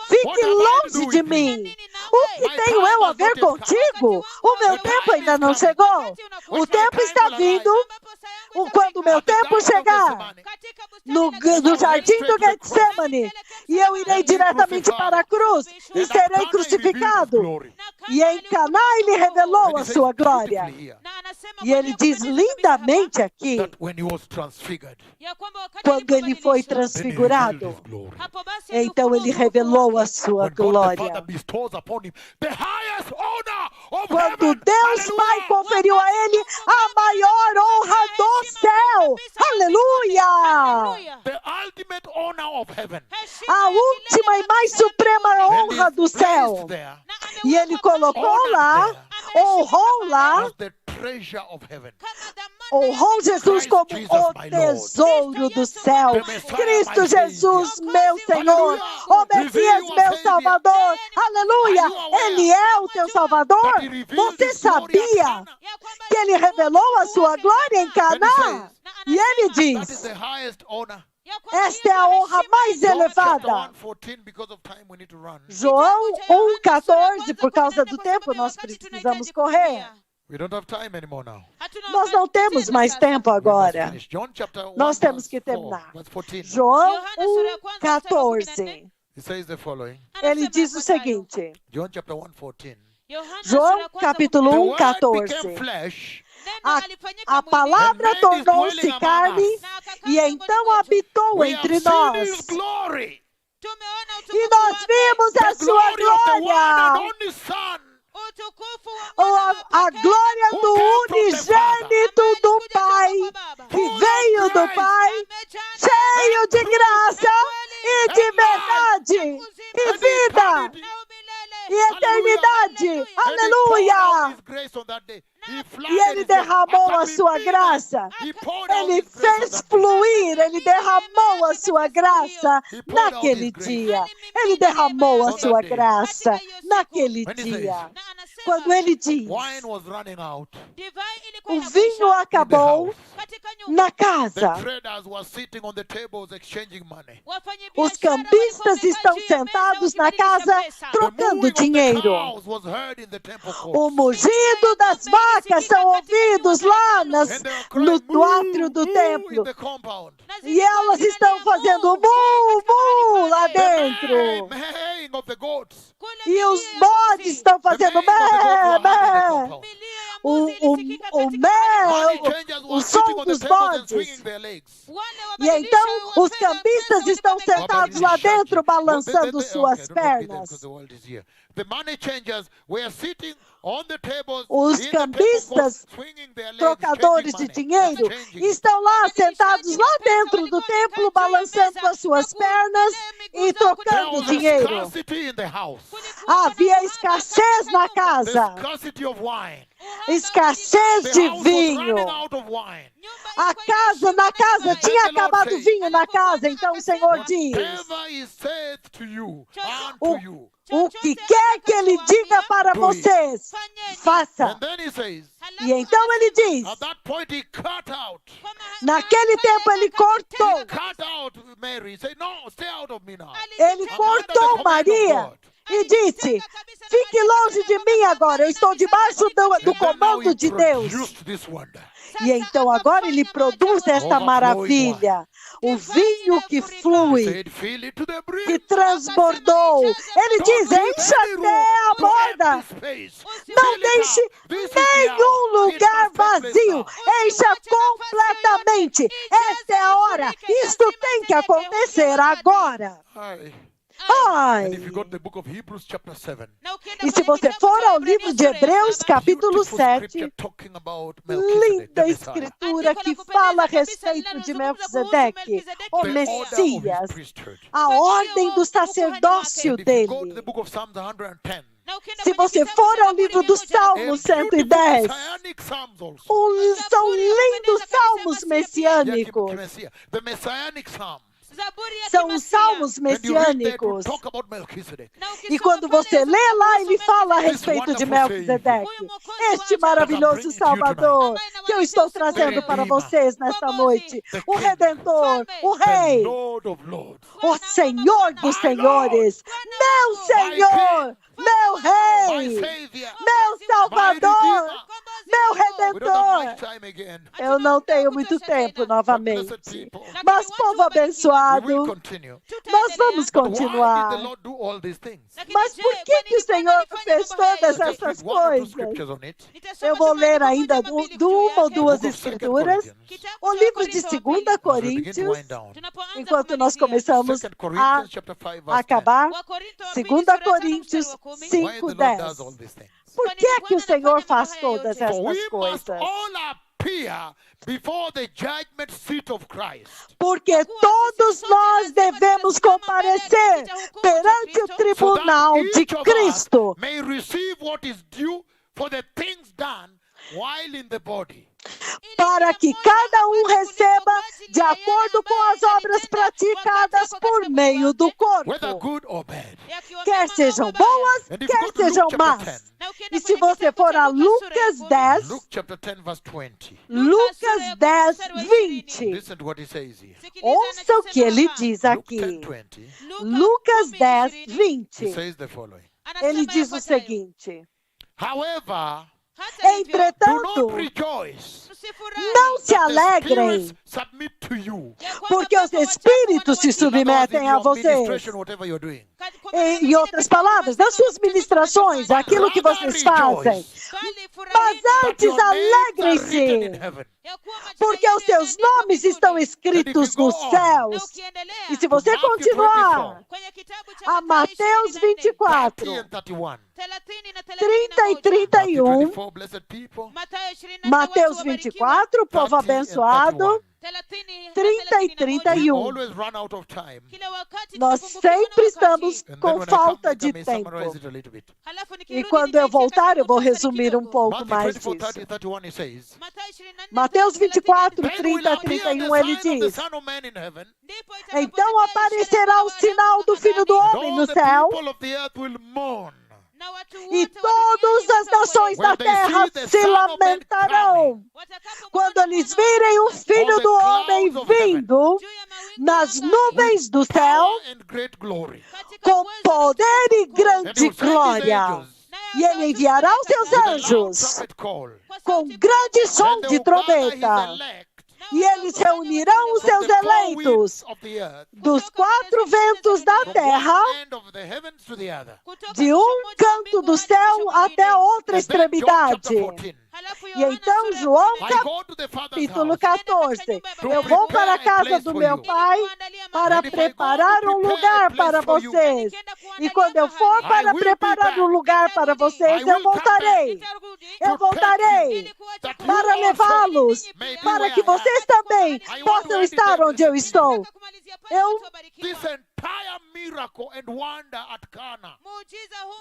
fique longe de mim. O que tenho eu a ver contigo? O meu tempo ainda não chegou. O tempo está vindo. Quando o meu tempo chegar, no jardim do Getsemane, e eu irei diretamente para a cruz e serei crucificado. E em Caná ele revelou a sua glória. E ele diz lindamente aqui, quando ele foi transfigurado, então ele revelou a sua glória. Quando Deus Pai conferiu a ele a maior honra do céu. Aleluia! A última e mais suprema honra do céu. E ele colocou lá, honrou lá, honrou Jesus como o tesouro do céu. Cristo Jesus, meu Senhor, o Messias, meu Salvador. Salvador. Aleluia. Ele é o teu Salvador. that he revealed Você his glory at sabia Cana. que ele revelou a sua glória em Canaã? E ele That is diz, the highest honor. esta é a honra mais John chapter elevada. 1:14, because of time we need to run. João 1,14, por causa do tempo, nós precisamos correr. We don't have time anymore now. Nós não temos mais tempo We must agora. finish. John chapter 1, Nós temos verse que 4, terminar. verse 14. João 1,14. It says the following. Ele diz o seguinte, John chapter 1:14. João capítulo The 1, word 14. became flesh A palavra tornou-se carne e então habitou We have entre seen nós. his glory. E nós vimos a The sua glory of the one and glória. only Son. A glória do unigênito do Pai, que veio do Pai, cheio de graça e de verdade, e vida, e eternidade. Aleluia! E ele derramou a sua graça. Ele fez fluir, ele derramou a sua graça naquele dia. Ele derramou a sua graça naquele dia. Quando ele diz, Wine was running out. o vinho acabou na The casa. traders were sitting on the tables exchanging money. Os cambistas estão sentados na casa The trocando mooing of the dinheiro. cows was heard in the temple O courts. mugido das vacas são ouvidos lá And they were no crying, átrio do "Moo, moo," in templo. the compound. E elas estão fazendo mu lá The dentro. maying of the goats. E os bodes estão The fazendo maying of the goats were heard in the mé. compound. O Money mé, changers o were som sitting on the dos tables and bodes. swinging their legs. E então os cambistas estão sentados lá dentro balançando suas Okay, don't be there because pernas. the world is here. The money changers were sitting on the tables Os in the temple cambistas, courts, swinging their legs, trocadores de changing money, dinheiro, changing. estão lá sentados lá dentro do templo, balançando as suas pernas e There trocando was a dinheiro. scarcity in the house. Havia escassez na The casa, scarcity of wine. escassez The de house was vinho. running out of wine. Na casa tinha acabado o vinho na casa, então o Senhor diz: Whatever is said to you, o, unto you. o que quer que ele diga para vocês, faça. And then he says, E então ele diz: at that point he cut out. naquele tempo ele cortou. He cut out Mary. He said, no, stay out of me now. Ele cortou Maria e disse: fique longe de mim agora, eu estou debaixo do comando de Deus. Produced this wonder. E então agora ele produz esta maravilha, o vinho que He flui, said, fill it to the brim. que transbordou. Ele diz: encha até a borda. Não deixe nenhum lugar vazio. Encha completamente. Esta é a hora. Isto tem que acontecer agora. Ai. And if you go to the book of Hebrews chapter 7, E se você for ao livro de Hebreus, capítulo beautiful 7, scripture talking about Melchizedek, linda the Messiah. escritura que fala a respeito de Melquisedeque, o The order of Messias, his priesthood. a ordem do sacerdócio And if you go to dele. the book of Psalms 110, Se você for ao livro do Salmo and 110, messianic psalms also. são lindos salmos messiânicos. The messianic psalms. São os salmos And you read that, we messiânicos. talk about Melchizedek. E quando você lê lá, ele fala a respeito de Melquisedeque, este maravilhoso Salvador que eu estou trazendo para vocês nesta noite. O Redentor, o The Rei, Lord of Lords. o Senhor dos Senhores, meu Senhor, meu My Rei, Savior. meu My Salvador, Redeemer. meu We don't have Redentor. much time again. Eu não tenho muito tempo novamente, Blessed people. mas povo We will abençoado, continue. nós vamos But why did the continuar. Lord do all these things? Mas por que o Senhor fez todas Just essas read one or two coisas? scriptures on it. Eu vou ler ainda uma ou duas Book of 2 escrituras. Corinthians. O livro de 2 As we begin to Coríntios, wind down. enquanto nós começamos 2 a Corinthians chapter 5 verse 10. acabar, 2 Coríntios Why the 5, Lord 10. does all these things? Por que é que o Senhor faz todas For we estas must coisas? all appear before the judgment seat of Christ. Porque todos nós devemos comparecer perante o So that tribunal de each of us Cristo, may receive what is due for the things done while in the body. para que cada um receba de acordo com as obras praticadas por meio do whether corpo. good or bad. Quer sejam boas, And if you quer go to Luke sejam chapter más. 10, E se você for a Lucas 10, Luke chapter 10 verse 20. Lucas 10, 20. Listen to what he says here. Ouça o que ele diz Luke aqui. 10:20. Lucas 10, He 20. says the following. Ele diz o seguinte: However, do entretanto, not rejoice não se that the alegrem, spirits submit to you. porque os espíritos se submetem a vocês. Administration, whatever you're doing. Em outras palavras, nas suas ministrações, aquilo que vocês fazem. Mas antes, alegrem-se, porque os seus nomes estão escritos nos céus. E se você continuar a Mateus 24, 30 e 31, Mateus 24, povo abençoado, 30 e 31. Always run out of time. Nós sempre estamos And then com when I falta come de back, I may tempo. summarize it a little bit. E quando eu voltar, eu vou resumir um pouco Matthew mais 24, disso. 30, 31, he says, Mateus 24, Then will 30 a appear 31, ele the sign of the diz: Son of Man in heaven, então aparecerá o sinal do Filho do and Homem all no the céu, people of the earth will mourn. e todas as nações da terra se lamentarão quando eles virem o Filho do Homem vindo nas nuvens do céu Power and great glory. com poder e And he grande will send his glória. angels E ele enviará os seus with a loud anjos trumpet call. com grande som And they de will gather his trombeta. elect E eles reunirão os from seus the four eleitos winds of the earth, dos quatro ventos da from terra, one end of the heavens to the other. de um canto do céu até a outra And then John extremidade. chapter 14. E então, João I go to the Father's capítulo house 14. Eu vou para a casa do meu pai para preparar um lugar para vocês. E quando eu for para preparar um lugar para vocês, eu voltarei. Eu voltarei para levá-los, para que vocês também possam estar onde eu estou. This entire miracle and wonder at Cana,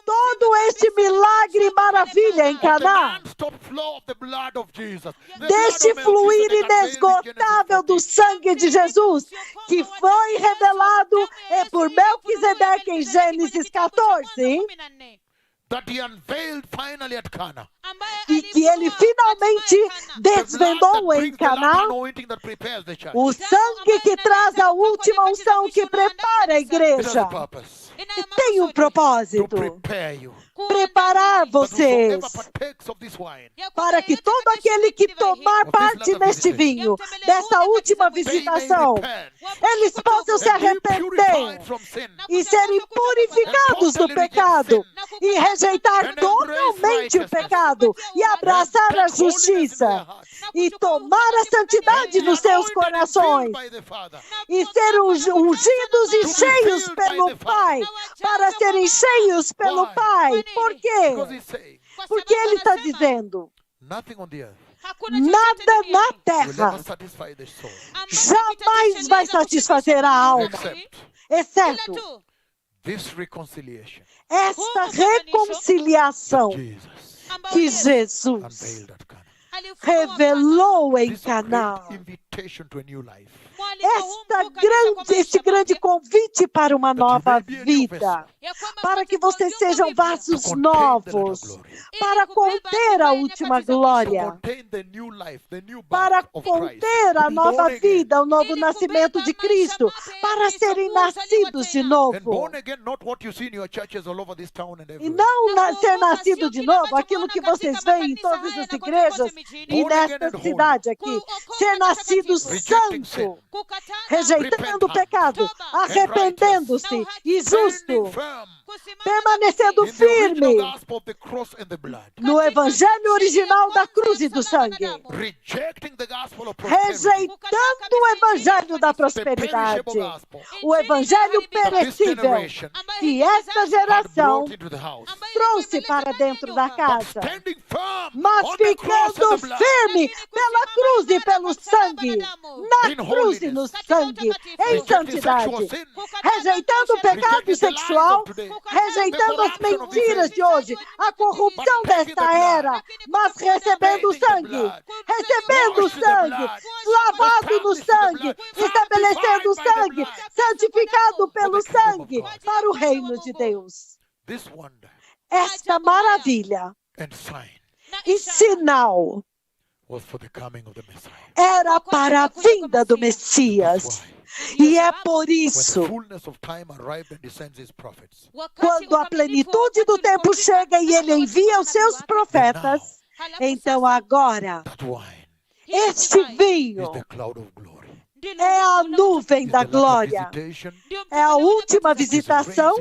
Todo este milagre e maravilha em of the Caná, non-stop flow of the blood of Jesus, the deste blood of fluir Melchizedek unveiled in inesgotável do Genesis 14. sangue de Jesus, que foi revelado por Melquisedeque em Gênesis 14, That he unveiled finally at Cana. e que ele finalmente desvendou em Caná, o sangue que traz a última unção que prepara a igreja. E tem um To propósito: prepare you. preparar That whosoever vocês partakes of this wine, para que todo aquele que tomar parte neste vinho, desta última they may visitação, repent eles possam se and be purified arrepender from sin. e serem purificados do pecado e rejeitar totalmente o pecado e abraçar a justiça e tomar a santidade nos seus corações e ser ungidos e cheios pelo Pai, para serem cheios pelo Pai. Por quê? Because he's saying, Porque Ele está dizendo: nothing on the earth nada na will terra ever satisfy the soul jamais vai satisfazer a alma, except exceto this reconciliation esta reconciliação Jesus que Jesus unveiled at Cana. revelou em This Caná. great invitation to a new life. Este grande convite para uma nova vida, para que vocês sejam vasos novos, para conter a última glória, Contain the new life, the new para birth of Christ. conter a Be nova born again. vida, o novo nascimento de Cristo, para serem nascidos de And novo. born again, not what you see in your churches all over this town and E everywhere. não ser nascido de novo, aquilo que vocês veem em todas as igrejas e nesta cidade aqui. Ser nascido santo, rejeitando o pecado, arrependendo-se e justo, Standing firm permanecendo in the original firme gospel of the cross and the blood. no evangelho original da cruz e do sangue, Rejecting the gospel of prosperity. rejeitando o evangelho da prosperidade, o evangelho perecível que esta Had geração brought into the house. trouxe para dentro da casa, Standing firm mas on the cross ficando and the blood. firme pela cruz e pelo sangue, na cruz e no sangue, em Rejecting santidade, sexual sin. rejeitando o pecado Rejecting the lies sexual, of today. rejeitando as mentiras de hoje, a corrupção desta era, mas recebendo o sangue, lavado no sangue, estabelecendo o sangue, santificado pelo sangue, para o reino de Deus. Esta maravilha e sinal era para a vinda do Messias. E é por isso, quando a plenitude do tempo chega e ele envia os seus profetas, então agora, este vinho é a nuvem da glória, é a última visitação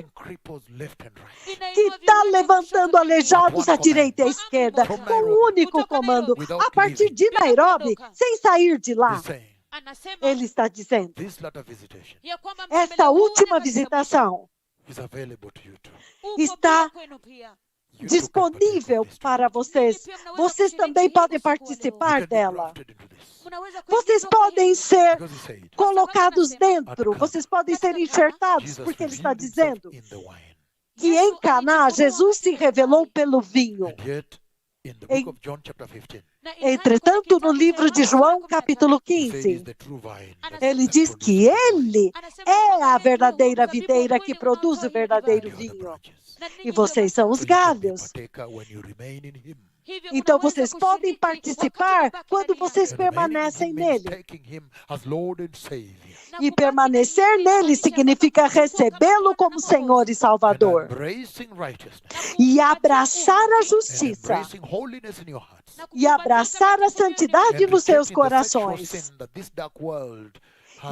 que está levantando aleijados à direita e à esquerda, com um único comando, a partir de Nairobi, sem sair de lá. Ele está dizendo, esta última visitação está disponível para vocês. Vocês também podem participar dela. Vocês podem ser colocados dentro, vocês podem ser enxertados, porque ele está dizendo que em Caná, Jesus se revelou pelo vinho. Entretanto, no livro de João, capítulo 15, ele diz que ele é a verdadeira videira que produz o verdadeiro vinho. E vocês são os galhos. Então, vocês podem participar quando vocês permanecem nele. E permanecer nele significa recebê-lo como Senhor e Salvador. E abraçar a justiça. E abraçar a santidade nos seus corações.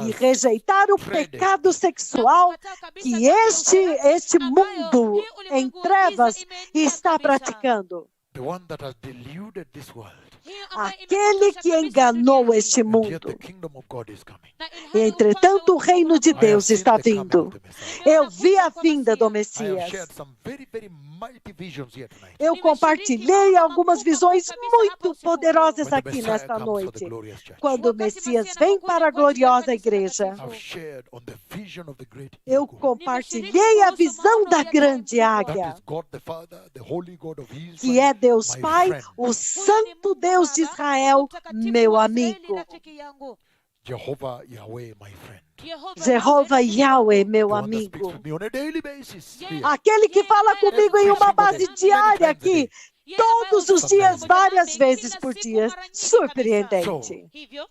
E rejeitar o pecado sexual que este mundo em trevas está praticando. Aquele que enganou este mundo. Entretanto, o reino de Deus está vindo. Eu vi a vinda do Messias. Eu compartilhei algumas visões muito poderosas aqui nesta noite. Quando o Messias vem para a gloriosa igreja, eu compartilhei a visão da grande águia, que é Deus Pai, o Santo Deus de Israel, meu amigo. Jehovah Yahweh, my friend. Jehovah Yahweh, meu amigo. Aquele que fala comigo em uma base diária aqui, todos os dias, várias vezes por dia. Surpreendente.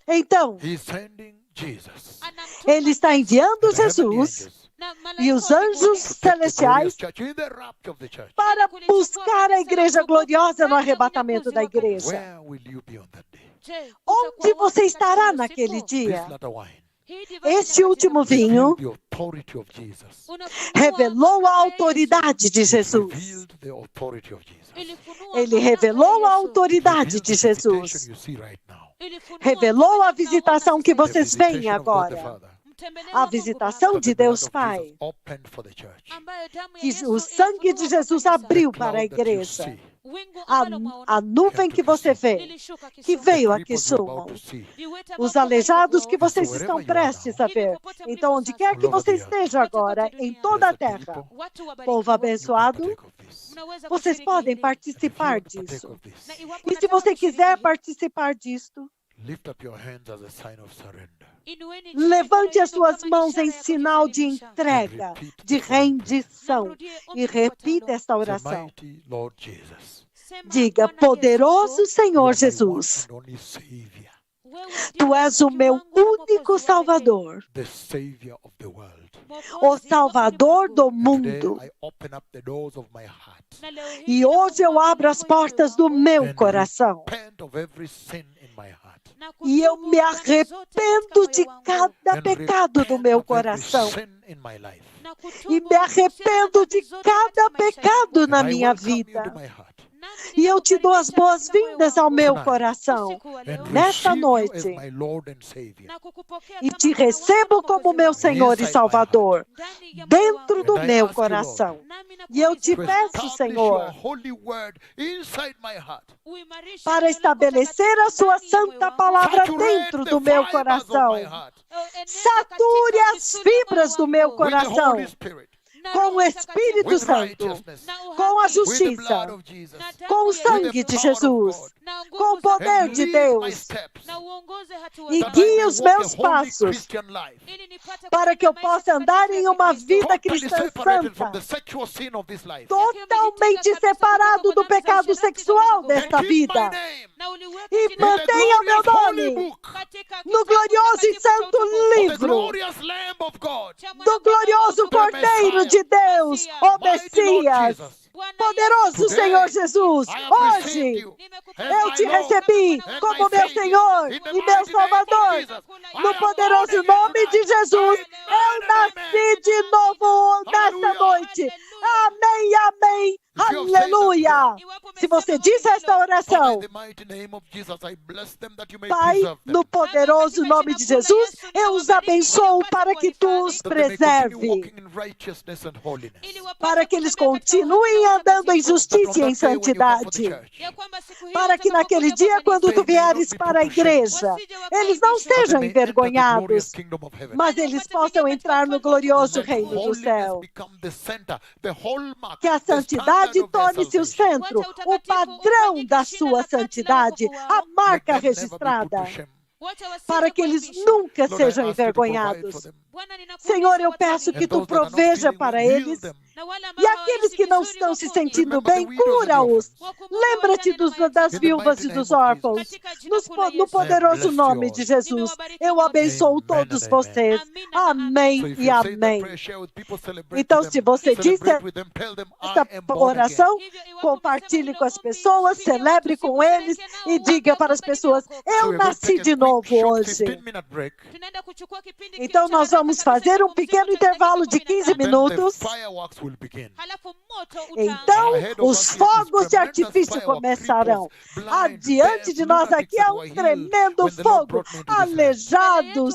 Então, ele está enviando Jesus e os anjos celestiais para buscar a igreja gloriosa no arrebatamento da igreja. Onde você estará naquele dia? Este último vinho revelou a autoridade de Jesus. Ele revelou a autoridade de Jesus. Revelou a visitação que vocês veem agora. A visitação de Deus Pai. Que o sangue de Jesus abriu para a igreja. A nuvem que você vê, que veio aqui sumam. Os aleijados que vocês estão prestes a ver. Então, onde quer que você esteja agora, em toda a terra, povo abençoado, vocês podem participar disso. E se você quiser participar disto, levante as suas mãos em sinal de entrega, de rendição, e repita esta oração. Diga, poderoso Senhor Jesus, Tu és o meu único Salvador, o Salvador do mundo. E hoje eu abro as portas do meu coração. E eu me arrependo de cada pecado do meu coração. E me arrependo de cada pecado na minha vida. E eu te dou as boas-vindas ao meu coração nesta noite. E te recebo como meu Senhor e Salvador dentro do meu coração. E eu te peço, Senhor, para estabelecer a sua santa palavra dentro do meu coração. Sature as fibras do meu coração. com o Espírito Santo, com a justiça, com o sangue de Jesus, com o poder de Deus, e guie os meus passos para que eu possa andar em uma vida cristã santa, totalmente separado do pecado sexual desta vida, e mantenha o meu nome no glorioso e santo livro do glorioso Cordeiro de Deus, o Messias. Poderoso Senhor Jesus, hoje eu te recebi como meu Senhor e meu Salvador. No poderoso nome de Jesus, eu nasci de novo nesta noite. Amém, amém. Aleluia! Se você diz esta oração, Pai, no poderoso nome de Jesus, eu os abençoo para que tu os preserve, para que eles continuem andando em justiça e em santidade, para que naquele dia, quando tu vieres para a igreja, eles não sejam envergonhados, mas eles possam entrar no glorioso reino do céu. Que a santidade torne-se o centro, o padrão da sua santidade, a marca registrada, para que eles nunca sejam envergonhados. Senhor, eu peço que tu proveja para eles, e aqueles que não estão se sentindo bem, cura-os. Lembra-te das viúvas e dos órfãos. No poderoso nome de Jesus, eu abençoo todos vocês. Amém e amém. Então, se você disse esta oração, compartilhe com as pessoas, celebre com eles e diga para as pessoas, eu nasci de novo hoje. Então, nós vamos fazer um pequeno intervalo de 15 minutos. Então, os fogos de artifício começarão. Adiante de nós aqui há um tremendo fogo. Aleijados,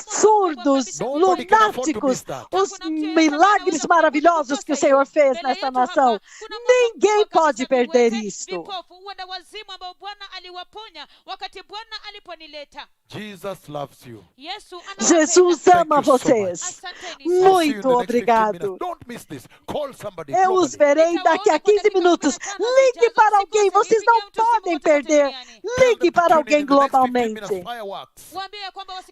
surdos, lunáticos, os milagres maravilhosos que o Senhor fez nessa nação. Ninguém pode perder isto. Jesus ama vocês. Muito obrigado. Eu os verei daqui a 15 minutos. Ligue para alguém. Vocês não podem perder. Ligue para alguém globalmente.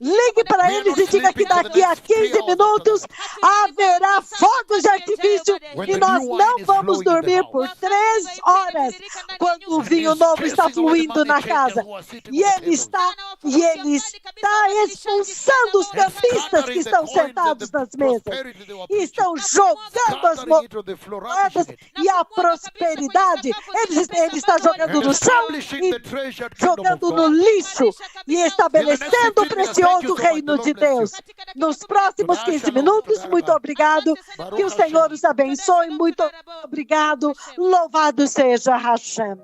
Ligue para eles e diga que daqui a 15 minutos haverá fogos de artifício e nós não vamos dormir por 3 horas quando o vinho novo está fluindo na casa. E ele está expulsando os cambistas que estão sentados nas mesas e estão jogando as moedas e a prosperidade. Ele está jogando no chão e jogando no lixo e estabelecendo o precioso reino de Deus. Nos próximos 15 minutos, muito obrigado. Que o Senhor os abençoe. Muito obrigado. Louvado seja Hashem.